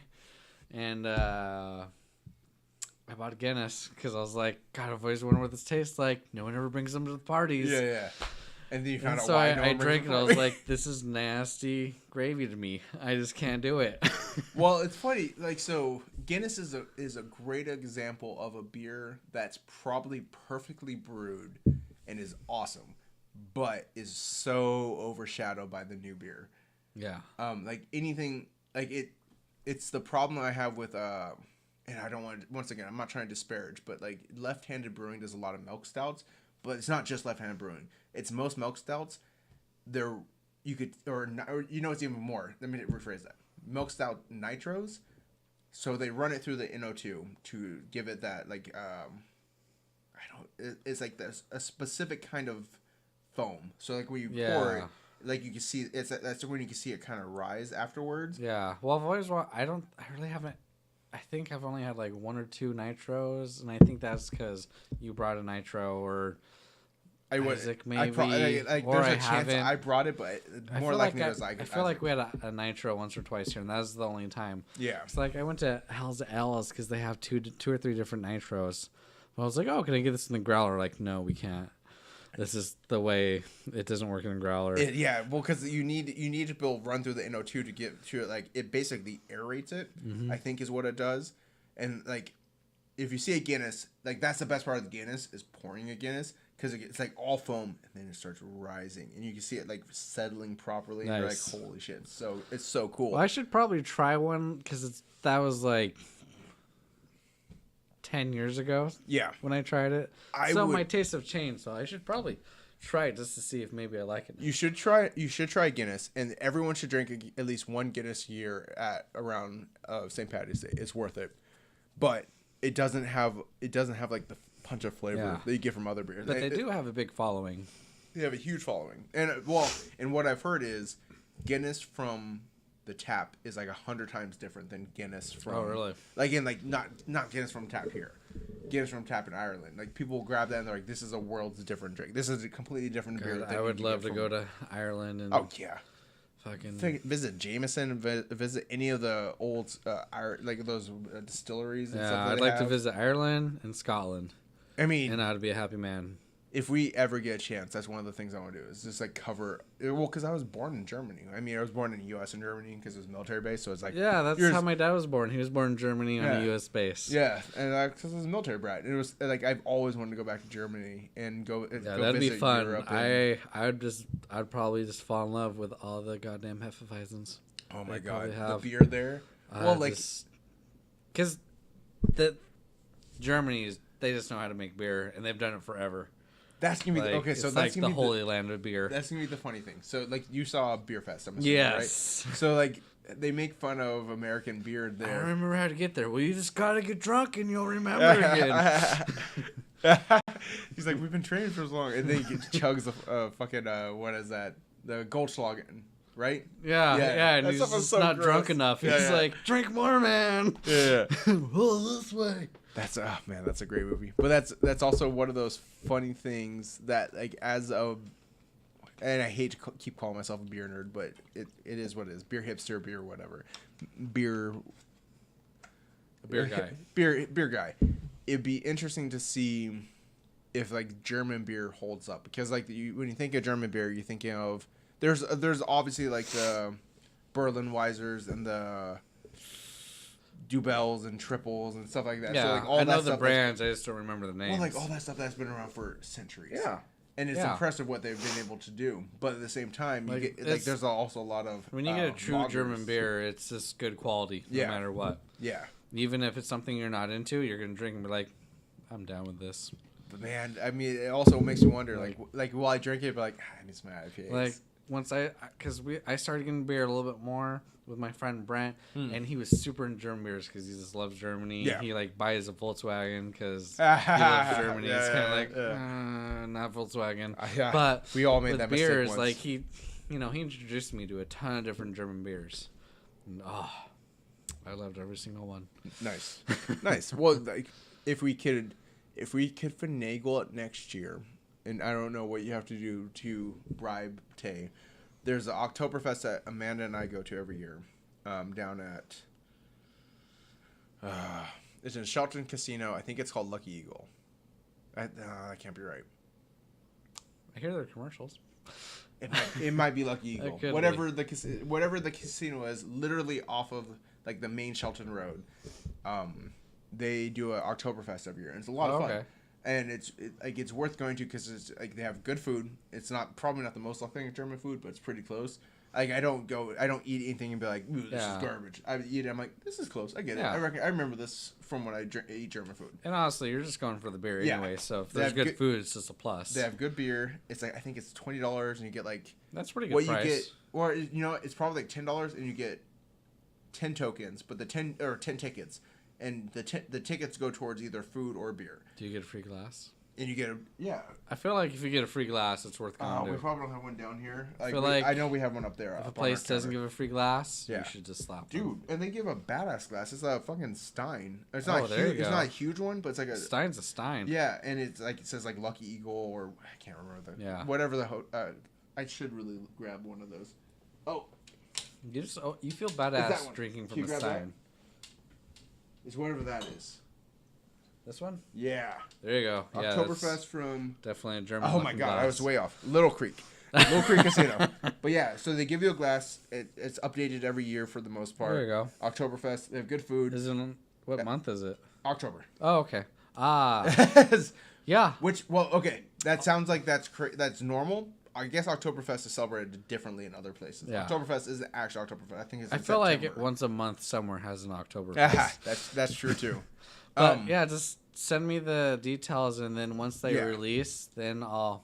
And I bought a Guinness because I was like, God, I've always wondered what this tastes like. No one ever brings them to the parties. Yeah. And then you found out so why. I drank it. I was like, this is nasty gravy to me. I just can't do it. Well, it's funny. Like, so Guinness is a great example of a beer that's probably perfectly brewed and is awesome, but is so overshadowed by the new beer. Yeah. Like anything, like it's the problem I have with and I don't want to, once again, I'm not trying to disparage, but like left-handed brewing does a lot of milk stouts, but it's not just left-handed brewing. It's most milk stouts. It's even more. Let me rephrase that. Milk stout nitros, so they run it through the NO2 to give it that like it's like this a specific kind of foam. So like when you pour it, like you can see that's when you can see it kind of rise afterwards. Yeah. Well, I've always I think I've only had like one or two nitros, and I think that's because you brought a nitro, or Isaac, maybe. There's a chance I brought it, but more likely it was like. I feel like we had a nitro once or twice here, and that was the only time. Yeah. It's like I went to Hell's L's because they have two or three different nitros. Well, I was like, oh, can I get this in the growler? Like, no, we can't. This is the way it doesn't work in the growler. Well, because you need to run through the NO2 to get to it. Like, it basically aerates it. I think is what it does, and like. If you see a Guinness, like that's the best part of the Guinness is pouring a Guinness because it's like all foam and then it starts rising and you can see it like settling properly. Nice. And you're like, holy shit! It's so cool. Well, I should probably try one because that was like 10 years ago. Yeah, when I tried it, my tastes have changed. So I should probably try it just to see if maybe I like it. You should try Guinness, and everyone should drink at least one Guinness a year at around St. Patty's Day. It's worth it, but. It doesn't have like the punch of flavor that you get from other beers. But they do have a big following. They have a huge following, and what I've heard is Guinness from the tap is like 100 times different than Guinness from. Oh really? Like not Guinness from tap here, Guinness from tap in Ireland. Like people grab that and they're like, this is a world's different drink. This is a completely different beer. I would love to go to Ireland and. Oh yeah. Fucking visit Jameson, visit any of the old like those distilleries and stuff. Yeah, I'd like to visit Ireland and Scotland. I mean, and I'd be a happy man. If we ever get a chance, that's one of the things I want to do is just like cover. Well, because I was born in Germany. I mean, I was born in the U.S. and Germany because it was military base. So it's like that's how my dad was born. He was born in Germany on a U.S. base. Yeah, and because I was a military brat, and it was like I've always wanted to go back to Germany and go. Yeah, go that'd be visit fun. Europe I'd probably just fall in love with all the goddamn Hefeweizens. Oh my god, the beer there. Well, because Germany they just know how to make beer, and they've done it forever. That's gonna be okay. So that's like the holy land of beer. That's gonna be the funny thing. So like you saw Beer Fest, I'm assuming, yes. Right? So like they make fun of American beer there. I don't remember how to get there. Well, you just gotta get drunk and you'll remember again. He's like, we've been training for so long, and then he chugs the fucking what is that? The Goldschlagen, right? Yeah. And he's just not drunk enough. He's like, drink more, man. Yeah. Pull this way. That's a great movie. But that's also one of those funny things that like and I hate to keep calling myself a beer nerd, but it is what it is. Beer hipster, beer whatever. Beer guy. Beer guy. It'd be interesting to see if like German beer holds up because like when you think of German beer, you're thinking of there's obviously like the Berlin Weisers and the Dubels and Triples and stuff like that. Yeah, so, like, all I know that the stuff brands. I just don't remember the names. Well, like all that stuff that's been around for centuries. Yeah, and it's impressive what they've been able to do. But at the same time, you get like there's also a lot of when you get a true lagers. German beer, it's just good quality no matter what. Yeah, even if it's something you're not into, you're gonna drink and be like, I'm down with this. But man, I mean, it also makes you wonder, like while I drink it, but like I need some IPAs. Like once I started getting beer a little bit more with my friend Brent, and he was super into German beers because he just loves Germany. Yeah. He like buys a Volkswagen because he loves Germany. It's kind of like not Volkswagen, but we all made with that beers. Mistake once. Like he introduced me to a ton of different German beers. And, I loved every single one. Nice. Well, like if we could finagle it next year, and I don't know what you have to do to bribe Tay. There's an Oktoberfest that Amanda and I go to every year, down at it's in Shelton Casino. I think it's called Lucky Eagle. That can't be right. I hear their commercials. It might be Lucky Eagle. Whatever the casino is, literally off of like the main Shelton Road. They do an Oktoberfest every year, and it's a lot of fun. Okay. And it's worth going to because it's like they have good food. It's probably not the most authentic German food, but it's pretty close. Like I don't eat anything and be like, ooh, this is garbage. I eat it. I'm like, this is close. I get it. I remember this from when I eat German food. And honestly, you're just going for the beer anyway. So if there's good food, it's just a plus. They have good beer. It's like I think it's $20 and you get like that's pretty good price. You get, or it's probably like $10 and you get 10 tokens, but 10 tickets. And the tickets go towards either food or beer. Do you get a free glass? And you get I feel like if you get a free glass, it's worth going to. We probably don't have one down here. I feel like I know we have one up there. If a place doesn't give a free glass, you should just slap them. Dude, and they give a badass glass. It's a fucking Stein. It's not huge. It's not a huge one, but it's like a Stein's a Stein. Yeah, and it's like it says like Lucky Eagle or I can't remember whatever I should really grab one of those. Oh, you feel badass drinking from a Stein. It's whatever that is. This one? Yeah. There you go. Oktoberfest from... Definitely a German. Oh my god, glass. I was way off. Little Creek Casino. But yeah, so they give you a glass. It's updated every year for the most part. There you go. Oktoberfest. They have good food. What month is it? October. Oh, okay. Yeah. Okay. That sounds like that's normal. I guess Oktoberfest is celebrated differently in other places. Yeah. Oktoberfest isn't actually Oktoberfest. I think it's in feel September. like once a month somewhere has an Oktoberfest. That's true too. But just send me the details, and then once they release, then I'll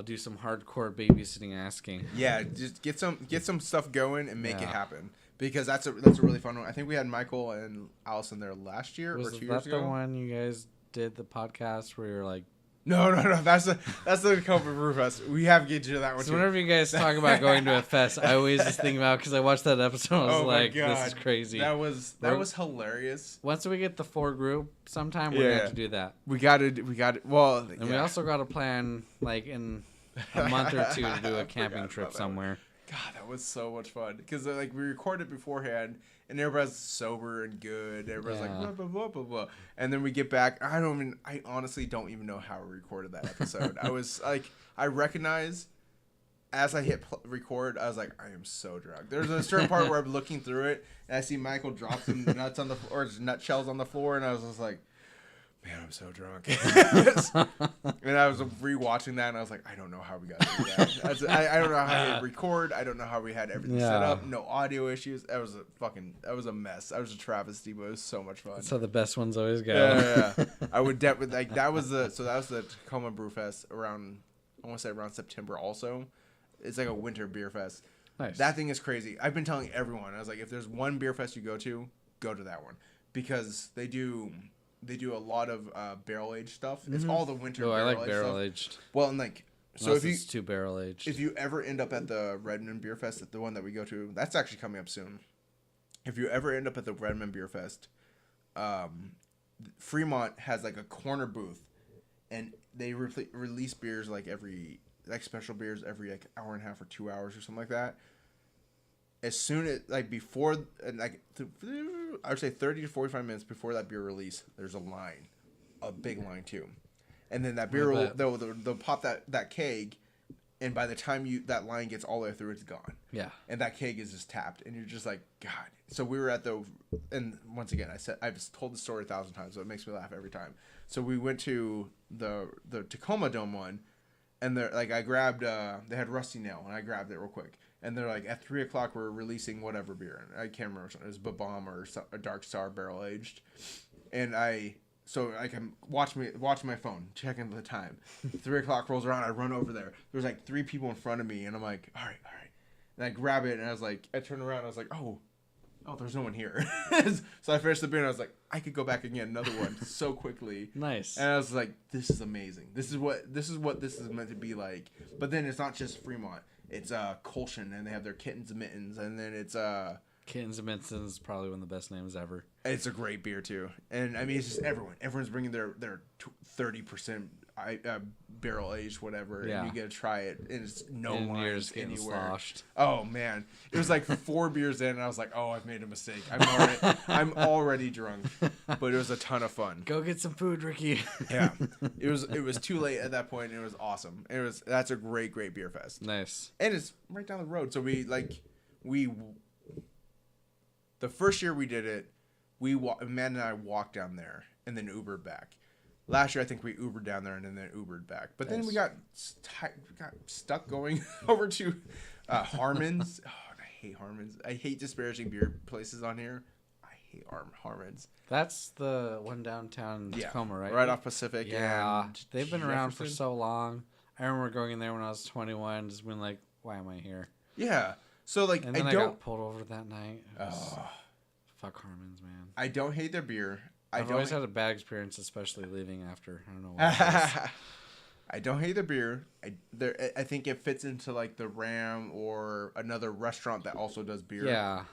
do some hardcore babysitting asking. Yeah, just get some stuff going and make it happen, because that's a really fun one. I think we had Michael and Allison there last year or 2 years ago. Was that the one you guys did the podcast where you're like? No. That's the Cobra Brew Fest. We have to get to that one. So whenever you guys talk about going to a fest, I always just think about, because I watched that episode. I was like, this is crazy. That was hilarious. Once we get the 4 group, sometime we're gonna have to do that. We got it. Well, and we also got to plan like in a month or 2 to do a camping trip somewhere. God, that was so much fun, because like we recorded beforehand. And everybody's sober and good. Everybody's like blah blah blah blah blah. And then we get back. I honestly don't even know how we recorded that episode. I was like, I recognize as I hit record, I was like, I am so drunk. There's a certain part where I'm looking through it and I see Michael drop some nuts on the floor, or nutshells on the floor, and I was just like, man, I'm so drunk. And I was rewatching that, and I was like, I don't know how we got through that. I don't know how we hit record. I don't know how we had everything set up. No audio issues. That was a mess. That was a travesty, but it was so much fun. That's how the best ones always go. Yeah. I would definitely like that was the Tacoma Brew Fest around, I want to say around September. Also, it's like a winter beer fest. Nice. That thing is crazy. I've been telling everyone. I was like, if there's one beer fest you go to that one, because they do a lot of barrel aged stuff. It's all the winter. I like barrel aged. Well, and like, so if it's too barrel aged. If you ever end up at the Redmond Beer Fest, the one that we go to, that's actually coming up soon. If you ever end up at the Redmond Beer Fest, Fremont has like a corner booth, and they release beers like special beers every like hour and a half or 2 hours or something like that. As soon as before, I would say 30 to 45 minutes before that beer release, there's a big line too, and then that beer they'll pop that keg, and by the time that line gets all the way through, it's gone. Yeah, and that keg is just tapped, and you're just like, God. So we were at and once again, I've told the story 1,000 times, so it makes me laugh every time. So we went to the Tacoma Dome one, and I grabbed they had Rusty Nail, and I grabbed it real quick. And they're like, at 3:00 we're releasing whatever beer. And I can't remember. It was Babam or a Dark Star barrel aged. And I can watch my phone, checking the time. 3:00 rolls around. I run over there. There's like 3 people in front of me, and I'm like, all right. And I grab it, and I was like, I turned around, and I was like, oh, there's no one here. So I finished the beer, and I was like, I could go back and get another one so quickly. Nice. And I was like, this is amazing. This is what this is meant to be like. But then it's not just Fremont. It's Colshan, and they have their Kittens and Mittens, and then it's Kittens and Mittens is probably one of the best names ever. It's a great beer too, and I mean it's just everyone's bringing their 30% barrel aged whatever, and you get to try it, and it's no lines anywhere. Sloshed. Oh man, it was like 4 beers in, and I was like, oh, I've made a mistake. I'm already drunk, but it was a ton of fun. Go get some food, Ricky. Yeah, it was too late at that point, and it was awesome. That's a great beer fest. Nice, and it's right down the road. So the first year we did it, Amanda and I walked down there and then Ubered back. Last year, I think we Ubered down there and then Ubered back. But then we got stuck going over to Harmon's. Oh, I hate Harmon's. I hate disparaging beer places on here. I hate Harmon's. That's the one downtown Tacoma, right? Right off Pacific. Yeah, they've been around for so long. I remember going in there when I was 21, just being like, why am I here? Yeah. So like, and then I got pulled over that night. Fuck Harmon's, man. I don't hate their beer. I've always had a bad experience, especially leaving after. I don't know what it is. I don't hate the beer. I think it fits into like the Ram or another restaurant that also does beer. Yeah.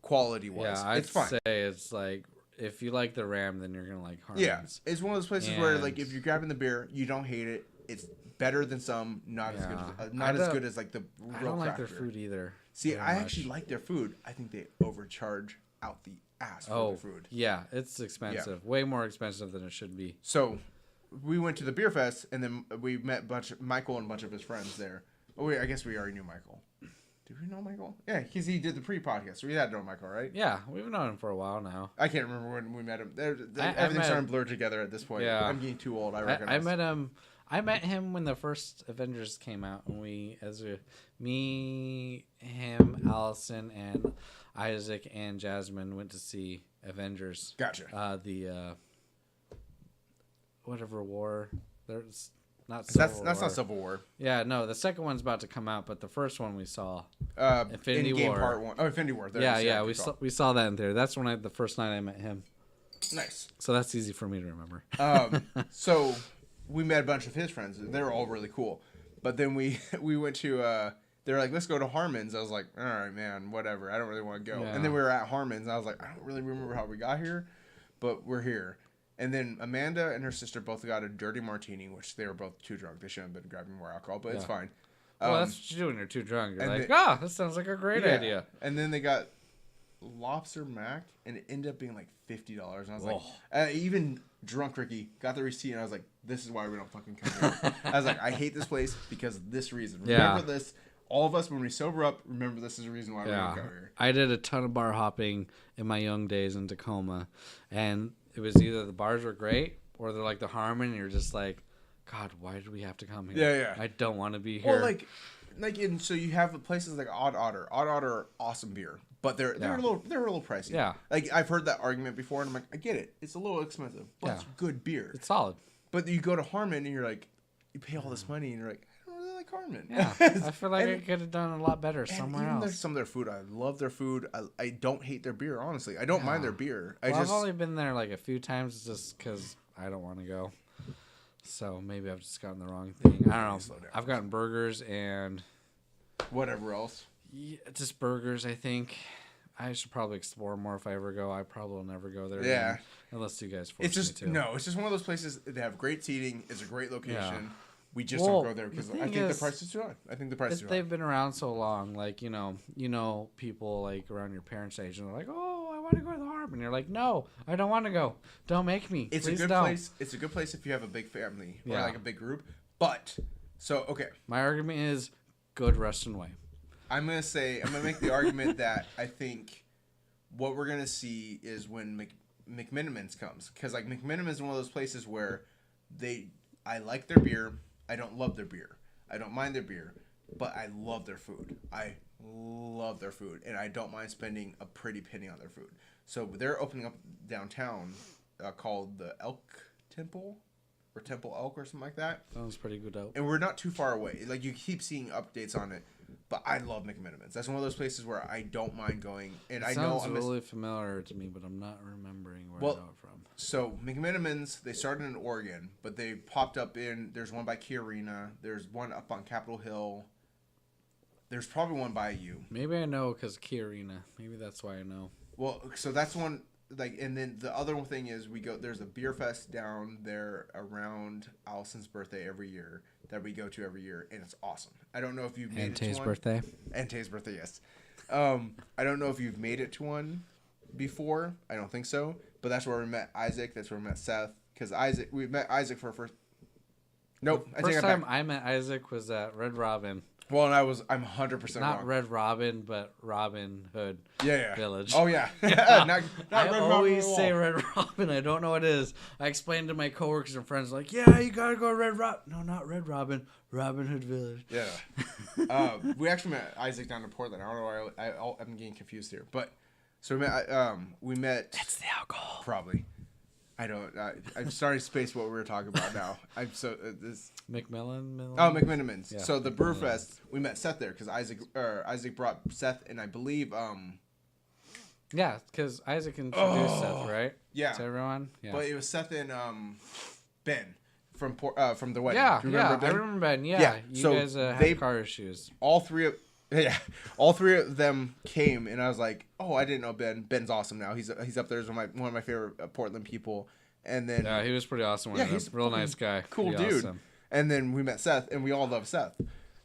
Quality wise, yeah, it's fine. Say it's like if you like the Ram, then you're gonna like Harmons. Yeah, it's one of those places where like if you're grabbing the beer, you don't hate it. It's better than some, not as good as like the real I don't like their beer. food either. See, I actually like their food. I think they overcharge out the ass for their food. Yeah, it's expensive. Yeah. Way more expensive than it should be. So, we went to the beer fest, and then we met Michael and a bunch of his friends there. Oh, wait, I guess we already knew Michael. Did we know Michael? Yeah, because he did the pre-podcast. So we had to know Michael, right? Yeah, we've known him for a while now. I can't remember when we met him. Everything's starting to blur together at this point. Yeah. I'm getting too old. I met him. I met him when the first Avengers came out, and me, him, Allison, and Isaac and Jasmine went to see Avengers. Gotcha. Whatever war. There's not Civil War. That's not Civil War. Yeah, no, the second one's about to come out, but the first one we saw, Infinity War. Part 1. Oh, Infinity War. We saw that in there. That's when the first night I met him. Nice. So that's easy for me to remember. So we met a bunch of his friends. They were all really cool. But then we went to they're like, let's go to Harmon's. I was like, all right, man, whatever. I don't really want to go. Yeah. And then we were at Harmon's. And I was like, I don't really remember how we got here, but we're here. And then Amanda and her sister both got a dirty martini, which they were both too drunk. They shouldn't have been grabbing more alcohol, but it's fine. Well, that's what you do when you're too drunk. You're like, that sounds like a great idea. And then they got lobster mac, and it ended up being like $50. And I was like, even drunk Ricky got the receipt, and I was like, this is why we don't fucking come here. I was like, I hate this place because of this reason. Remember this. All of us, when we sober up, remember this is the reason why we don't go here. I did a ton of bar hopping in my young days in Tacoma, and it was either the bars were great or they're like the Harmon, and you're just like, God, why did we have to come here? Yeah. I don't want to be here. Well, and so you have places like Odd Otter. Odd Otter are awesome beer, but they're a little pricey. Yeah. Like I've heard that argument before, and I'm like, I get it. It's a little expensive, but it's good beer. It's solid. But you go to Harmon, and you're like, you pay all this money, and you're like, I don't really like Harmon. Yeah. I feel like I could have done a lot better somewhere else. Some of their food, I love their food. I don't hate their beer, honestly. I don't mind their beer. I've only been there like a few times just because I don't want to go. So maybe I've just gotten the wrong thing. I don't know. I've gotten burgers and whatever else. Yeah, just burgers, I think. I should probably explore more if I ever go. I probably will never go there. Yeah. Again, unless you guys force me to. No, it's just one of those places. They have great seating. It's a great location. Yeah. We just don't go there because I think the price is too high. They've been around so long. Like, you know, people like around your parents' age, and they're like, oh, I want to go to the Harp. And you're like, no, I don't want to go. Don't make me. It's a good place. It's a good place if you have a big family or like a big group. But, okay. My argument is good rest and way. I'm going to make the argument that I think what we're going to see is when McMenamins comes. Because, like, McMenamins is one of those places where I like their beer. I don't love their beer. I don't mind their beer. But I love their food. I love their food. And I don't mind spending a pretty penny on their food. So they're opening up downtown called the Elk Temple. Or Temple Elk or something like that. Sounds pretty good out. And we're not too far away. Like, you keep seeing updates on it. But I love McMenamins. That's one of those places where I don't mind going. And it sounds really familiar to me, but I'm not remembering where I got it from. So, McMenamins, they started in Oregon, but they popped up there's one by Key Arena. There's one up on Capitol Hill. There's probably one by you. Maybe I know because Key Arena. Maybe that's why I know. Well, so that's one. Like, and then the other thing is there's a beer fest down there around Allison's birthday every year that we go to every year, and it's awesome. I don't know if you've made it to one. And Tay's birthday, yes. I don't know if you've made it to one before. I don't think so. But that's where we met Isaac. That's where we met Seth. Because we met Isaac for first. Nope. First time I met Isaac was at Red Robin. Well, and I'm 100% not wrong. Red Robin, but Robin Hood Village. Oh, yeah. not I Red always Robin say Red Robin. I don't know what it is. I explained to my coworkers and friends, like, yeah, you got to go to Red Robin. No, not Red Robin. Robin Hood Village. Yeah. We actually met Isaac down in Portland. I don't know why I'm getting confused here. But, so we met. That's the alcohol. Probably. I don't. I'm starting to space what we were talking about now. I'm so this. McMillan. Oh, McMenamins. Yeah, so the Brewfest, we met Seth there because Isaac brought Seth and I believe Yeah, because Isaac introduced Seth, right? Yeah. To everyone. Yeah. But it was Seth and Ben from the wedding. Yeah, Do you remember Ben? I remember Ben. Yeah, Yeah, you so guys had car issues. All three of them came, and I was like, oh, I didn't know Ben. Ben's awesome now. He's up there as one of my favorite Portland people. And then he was pretty awesome. He's a real nice guy. Cool pretty dude. Awesome. And then we met Seth, and we all love Seth.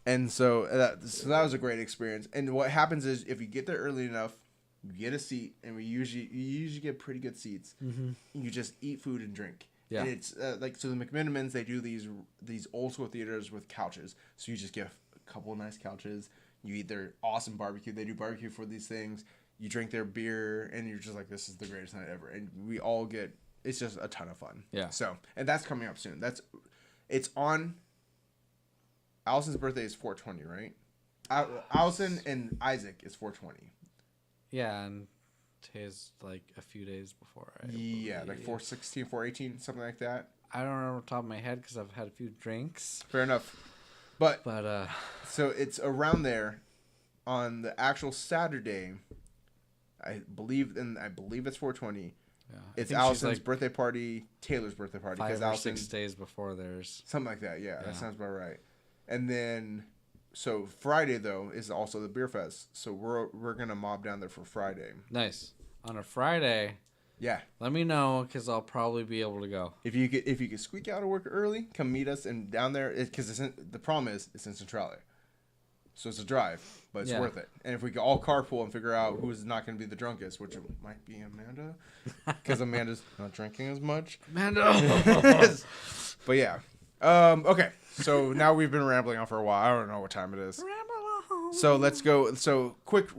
And so that was a great experience. And what happens is if you get there early enough, you get a seat, and you usually get pretty good seats. Mm-hmm. You just eat food and drink. Yeah. And it's like, so the McMinimans, they do these old school theaters with couches. So you just get a couple of nice couches. You eat their awesome barbecue. They do barbecue for these things. You drink their beer, and you're just like, this is the greatest night ever. And we all get, it's just a ton of fun. Yeah. So, and that's coming up soon. It's on, Allison's birthday is 4/20, right? Allison and Isaac is 4/20. Yeah, and today's like a few days before. Yeah, like 4/16, 4/18, something like that. I don't remember off the top of my head because I've had a few drinks. Fair enough. But so it's around there on the actual Saturday. I believe it's 4/20. Yeah, it's Allison's birthday party, Taylor's birthday party. 5 or 6 days before theirs. Something like that, yeah. That sounds about right. And then, so Friday, though, is also the beer fest. So we're going to mob down there for Friday. Nice. On a Friday, yeah. Let me know, because I'll probably be able to go. If you could squeak out of work early, come meet us. And down there, because the problem is, it's in Centralia. So it's a drive, but it's worth it. And if we could all carpool and figure out who's not going to be the drunkest, which might be Amanda, because Amanda's not drinking as much. Amanda! But yeah. Okay. So now we've been rambling on for a while. I don't know what time it is. So let's go. So quick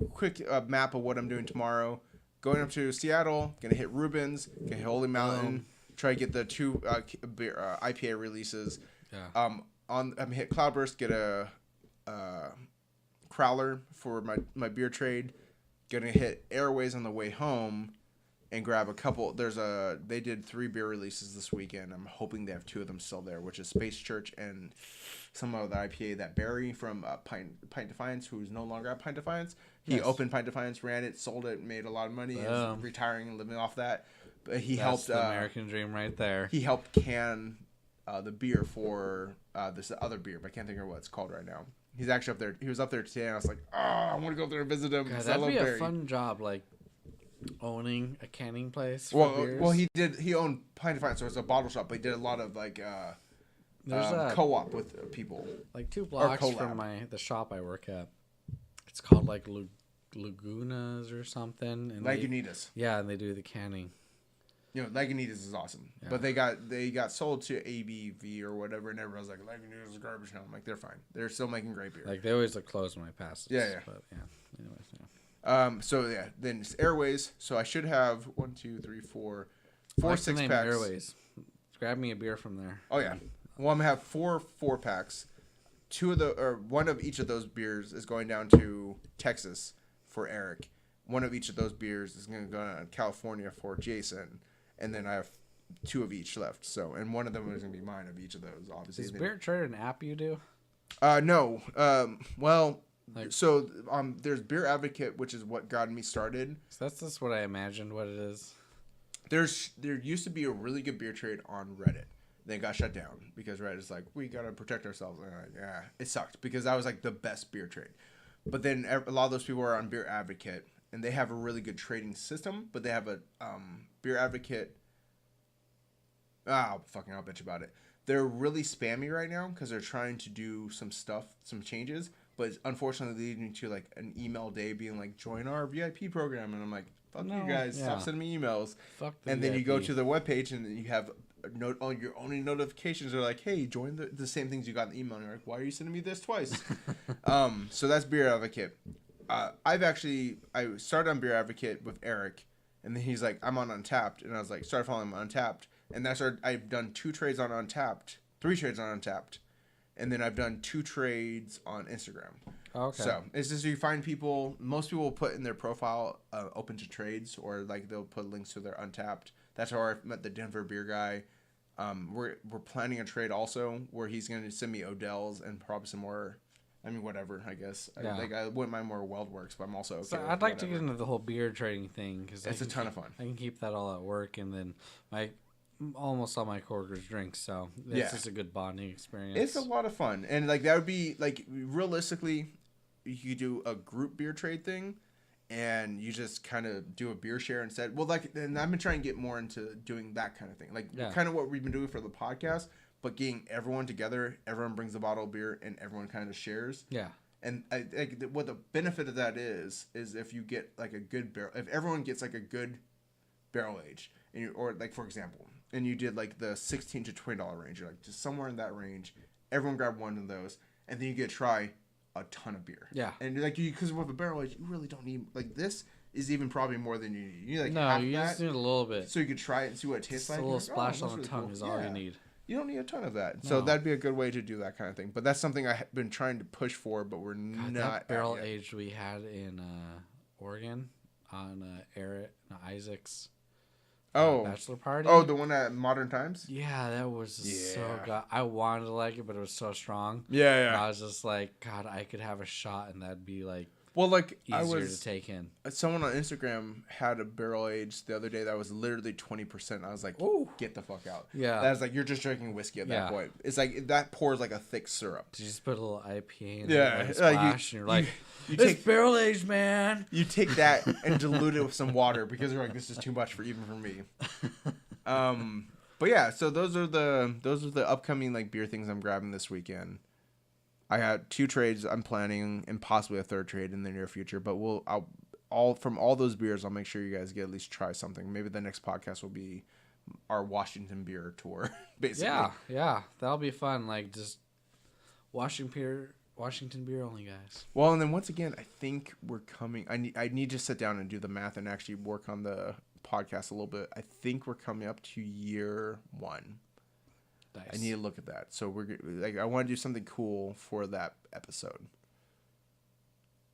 map of what I'm doing tomorrow. Going up to Seattle. Going to hit Rubens. Going to hit Holy Mountain. Try to get the 2 IPA releases. Yeah. I'm hit Cloudburst. Get a Crowler for my beer trade. Gonna hit Airways on the way home and grab a couple. They did 3 beer releases this weekend. I'm hoping they have 2 of them still there, which is Space Church and some of the IPA that Barry from Pint Defiance, who's no longer at Pint Defiance. He opened Pint Defiance, ran it, sold it, made a lot of money, and is retiring and living off that. But he helped the American dream right there. He helped can the beer for this other beer, but I can't think of what it's called right now. He's actually up there. He was up there today, and I was like, I want to go up there and visit him. God, that'd be a fun job, like owning a canning place for beers. Well, he owned Pint Defiance, so it's a bottle shop, but he did a lot of like co-op with people. Like 2 blocks from the shop I work at. It's called like Lagunas or something. And Lagunitas. And they do the canning. You know, Lagunitas is awesome, but they got sold to ABV or whatever, and everyone's like, Lagunitas is garbage now. I'm like, they're fine. They're still making great beer. Like they always look closed when I pass it. Yeah. But anyways, So then it's Airways. So I should have 1, 2, 3, 4, 6 packs. Airways. Grab me a beer from there. Oh yeah. Well, I'm gonna have 4 packs. One of each of those beers is going down to Texas for Eric. One of each of those beers is going to go to California for Jason. And then I have 2 of each left. So, and one of them is going to be mine of each of those, obviously. Is Beer Trade an app you do? No. There's Beer Advocate, which is what got me started. So that's just what I imagined what it is. There used to be a really good beer trade on Reddit. They got shut down because Reddit's like, we got to protect ourselves. And I'm like, yeah, it sucked because that was like the best beer trade. But then a lot of those people are on Beer Advocate, and they have a really good trading system, but they have a Beer Advocate. I'll bitch about it. They're really spammy right now because they're trying to do some changes, but it's unfortunately leading to like an email day being like, join our VIP program, and I'm like, fuck you guys, stop sending me emails. Fuck the and VIP. then you go to the webpage and you have your only notifications are like, hey, join the same things you got in the email. And you're like, why are you sending me this twice? So that's Beer Advocate. I started on Beer Advocate with Eric, and then he's like, I'm on Untapped, and I was like, started following him on Untapped, and I've done 2 trades on Untapped, 3 trades on Untapped, and then I've done 2 trades on Instagram. Okay. So it's just you find people. Most people will put in their profile open to trades, or like they'll put links to their Untapped. That's how I met the Denver beer guy. We're planning a trade also where he's going to send me Odell's and probably some more I mean, whatever, I guess. Yeah. I wouldn't mind more Weldworks, but I'm also okay So with I'd like to whatever. get into the whole beer trading thing because It's a ton of fun. I can keep that all at work, and then almost all my coworkers drink, so it's just a good bonding experience. It's a lot of fun, and like that would be like realistically, you could do a group beer trade thing, and you just kind of do a beer share instead. Well, like, and I've been trying to get more into doing that kind of thing, like kind of what we've been doing for the podcast, but getting everyone together. Everyone brings a bottle of beer, and everyone kind of shares. Yeah. And what the benefit of that is if you get like a good barrel, if everyone gets like a good barrel age, and or like for example, and you did like the $16 to $20 range, you're like just somewhere in that range, everyone grab one of those, and then you get to try a ton of beer. Yeah. And like because with a barrel age, you really don't need like this is even probably more than you need. You need like no, half you that, just need a little bit. so you could try it and see what it tastes like. A little like, splash on the really tongue cool. is all you need. You don't need a ton of that. No. So that'd be a good way to do that kind of thing. But that's something I've been trying to push for, but we're not. That barrel aged we had in Oregon on Isaac's bachelor party. Oh, the one at Modern Times? Yeah, that was so good. I wanted to like it, but it was so strong. Yeah. And I was just like, God, I could have a shot, and that'd be like easier to take in. Someone on Instagram had a barrel aged the other day that was literally 20%. I was like, ooh, get the fuck out. Yeah. That was like, you're just drinking whiskey at that point. It's like, that pours like a thick syrup. You just put a little IPA in it, splash, and you're like, you this take barrel aged, man. You take that and dilute it with some water because you're like, this is too much even for me. But yeah, so those are the upcoming like beer things I'm grabbing this weekend. I had 2 trades I'm planning and possibly a 3rd trade in the near future, but from all those beers, I'll make sure you guys get at least try something. Maybe the next podcast will be our Washington beer tour, basically. Yeah, that'll be fun. Like just Washington beer only, guys. Well, and then once again, I think we're coming. I need to sit down and do the math and actually work on the podcast a little bit. I think we're coming up to year 1. Nice. I need to look at that. So we're like, I want to do something cool for that episode.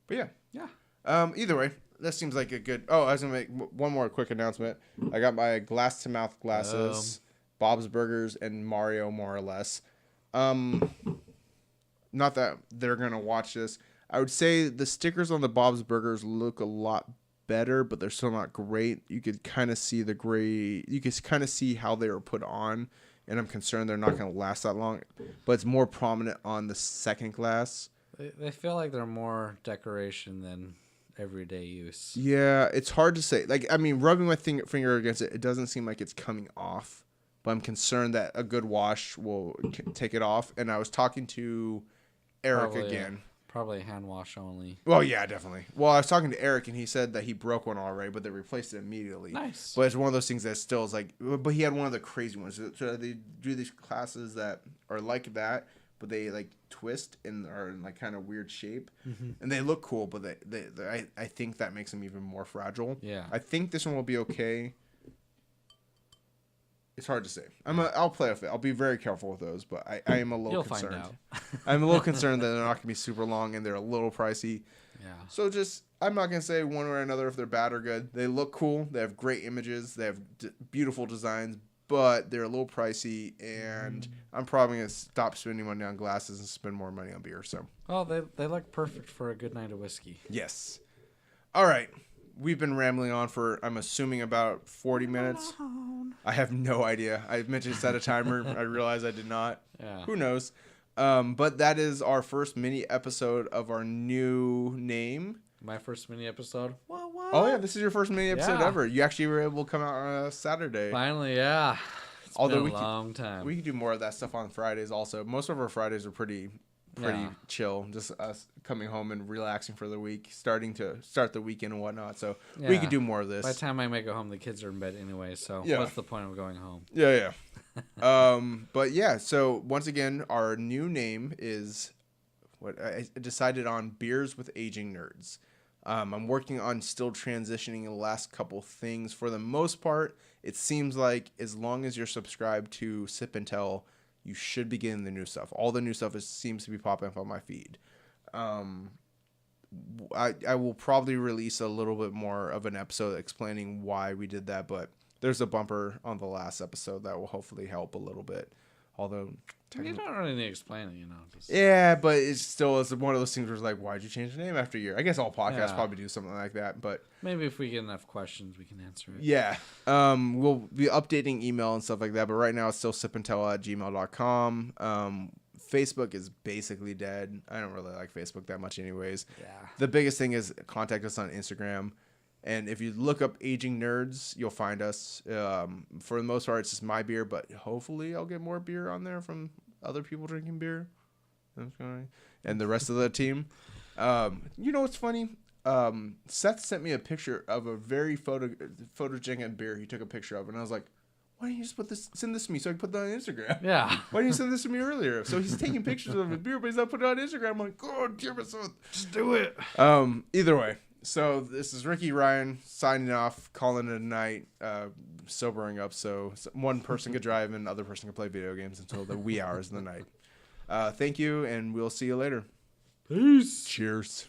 But yeah. Either way, that seems like a good. Oh, I was gonna make one more quick announcement. I got my glass to mouth glasses, Bob's Burgers, and Mario more or less. Not that they're gonna watch this. I would say the stickers on the Bob's Burgers look a lot better, but they're still not great. You could kind of see the gray. You could kind of see how they were put on. And I'm concerned they're not going to last that long. But it's more prominent on the second glass. They feel like they're more decoration than everyday use. Yeah, it's hard to say. Like, I mean, rubbing my finger against it, it doesn't seem like it's coming off. But I'm concerned that a good wash will take it off. And I was talking to Eric again. Probably hand wash only. Well, yeah, definitely. Well, I was talking to Eric, and he said that he broke one already, but they replaced it immediately. Nice. But it's one of those things that still is like, but he had one of the crazy ones. So they do these classes that are like that, but they like twist and are in like kind of weird shape, and they look cool. But I think that makes them even more fragile. Yeah. I think this one will be okay. It's hard to say. I'll play with it. I'll be very careful with those, but I am a little concerned. You'll find out. I'm a little concerned that they're not going to be super long and they're a little pricey. Yeah. So I'm not going to say one way or another if they're bad or good. They look cool. They have great images. They have beautiful designs, but they're a little pricey, and I'm probably going to stop spending money on glasses and spend more money on beer. So. Well, they look perfect for a good night of whiskey. Yes. All right. We've been rambling on for, I'm assuming, about 40 minutes. I have no idea. I meant to set a timer. I realized I did not. Yeah. Who knows? But that is our first mini episode of our new name. My first mini episode. What? Oh, yeah. This is your first mini episode ever. You actually were able to come out on a Saturday. Finally, yeah. It's been a long time. We could do more of that stuff on Fridays also. Most of our Fridays are pretty chill, just us coming home and relaxing for the week, start the weekend and whatnot. So we could do more of this. By the time I make it home, the kids are in bed anyway. So what's the point of going home? Yeah. But yeah. So once again, our new name is what I decided on: Beers with Aging Nerds. I'm working on still transitioning the last couple things. For the most part, it seems like as long as you're subscribed to Sip and Tell, you should be getting the new stuff. All the new stuff seems to be popping up on my feed. I will probably release a little bit more of an episode explaining why we did that, but there's a bumper on the last episode that will hopefully help a little bit. Although you don't really need to explain it, you know. Just... Yeah, but it's still is one of those things where it's like, why'd you change the name after a year? I guess all podcasts probably do something like that, but maybe if we get enough questions, we can answer it. Yeah. We'll be updating email and stuff like that, but right now it's still sipandtell@gmail.com. Facebook is basically dead. I don't really like Facebook that much anyways. Yeah. The biggest thing is contact us on Instagram. And if you look up Aging Nerds, you'll find us. For the most part, it's just my beer, but hopefully I'll get more beer on there from other people drinking beer. And the rest of the team. You know what's funny? Seth sent me a picture of a very photogenic beer he took a picture of, and I was like, why don't you just send this to me so I can put that on Instagram? Yeah. Why didn't you send this to me earlier? So he's taking pictures of his beer, but he's not putting it on Instagram. I'm like, God damn it, Seth. Just do it. Either way. So this is Ricky Ryan signing off, calling it a night, sobering up so one person could drive and the other person could play video games until the wee hours of the night. Thank you, and we'll see you later. Peace. Cheers.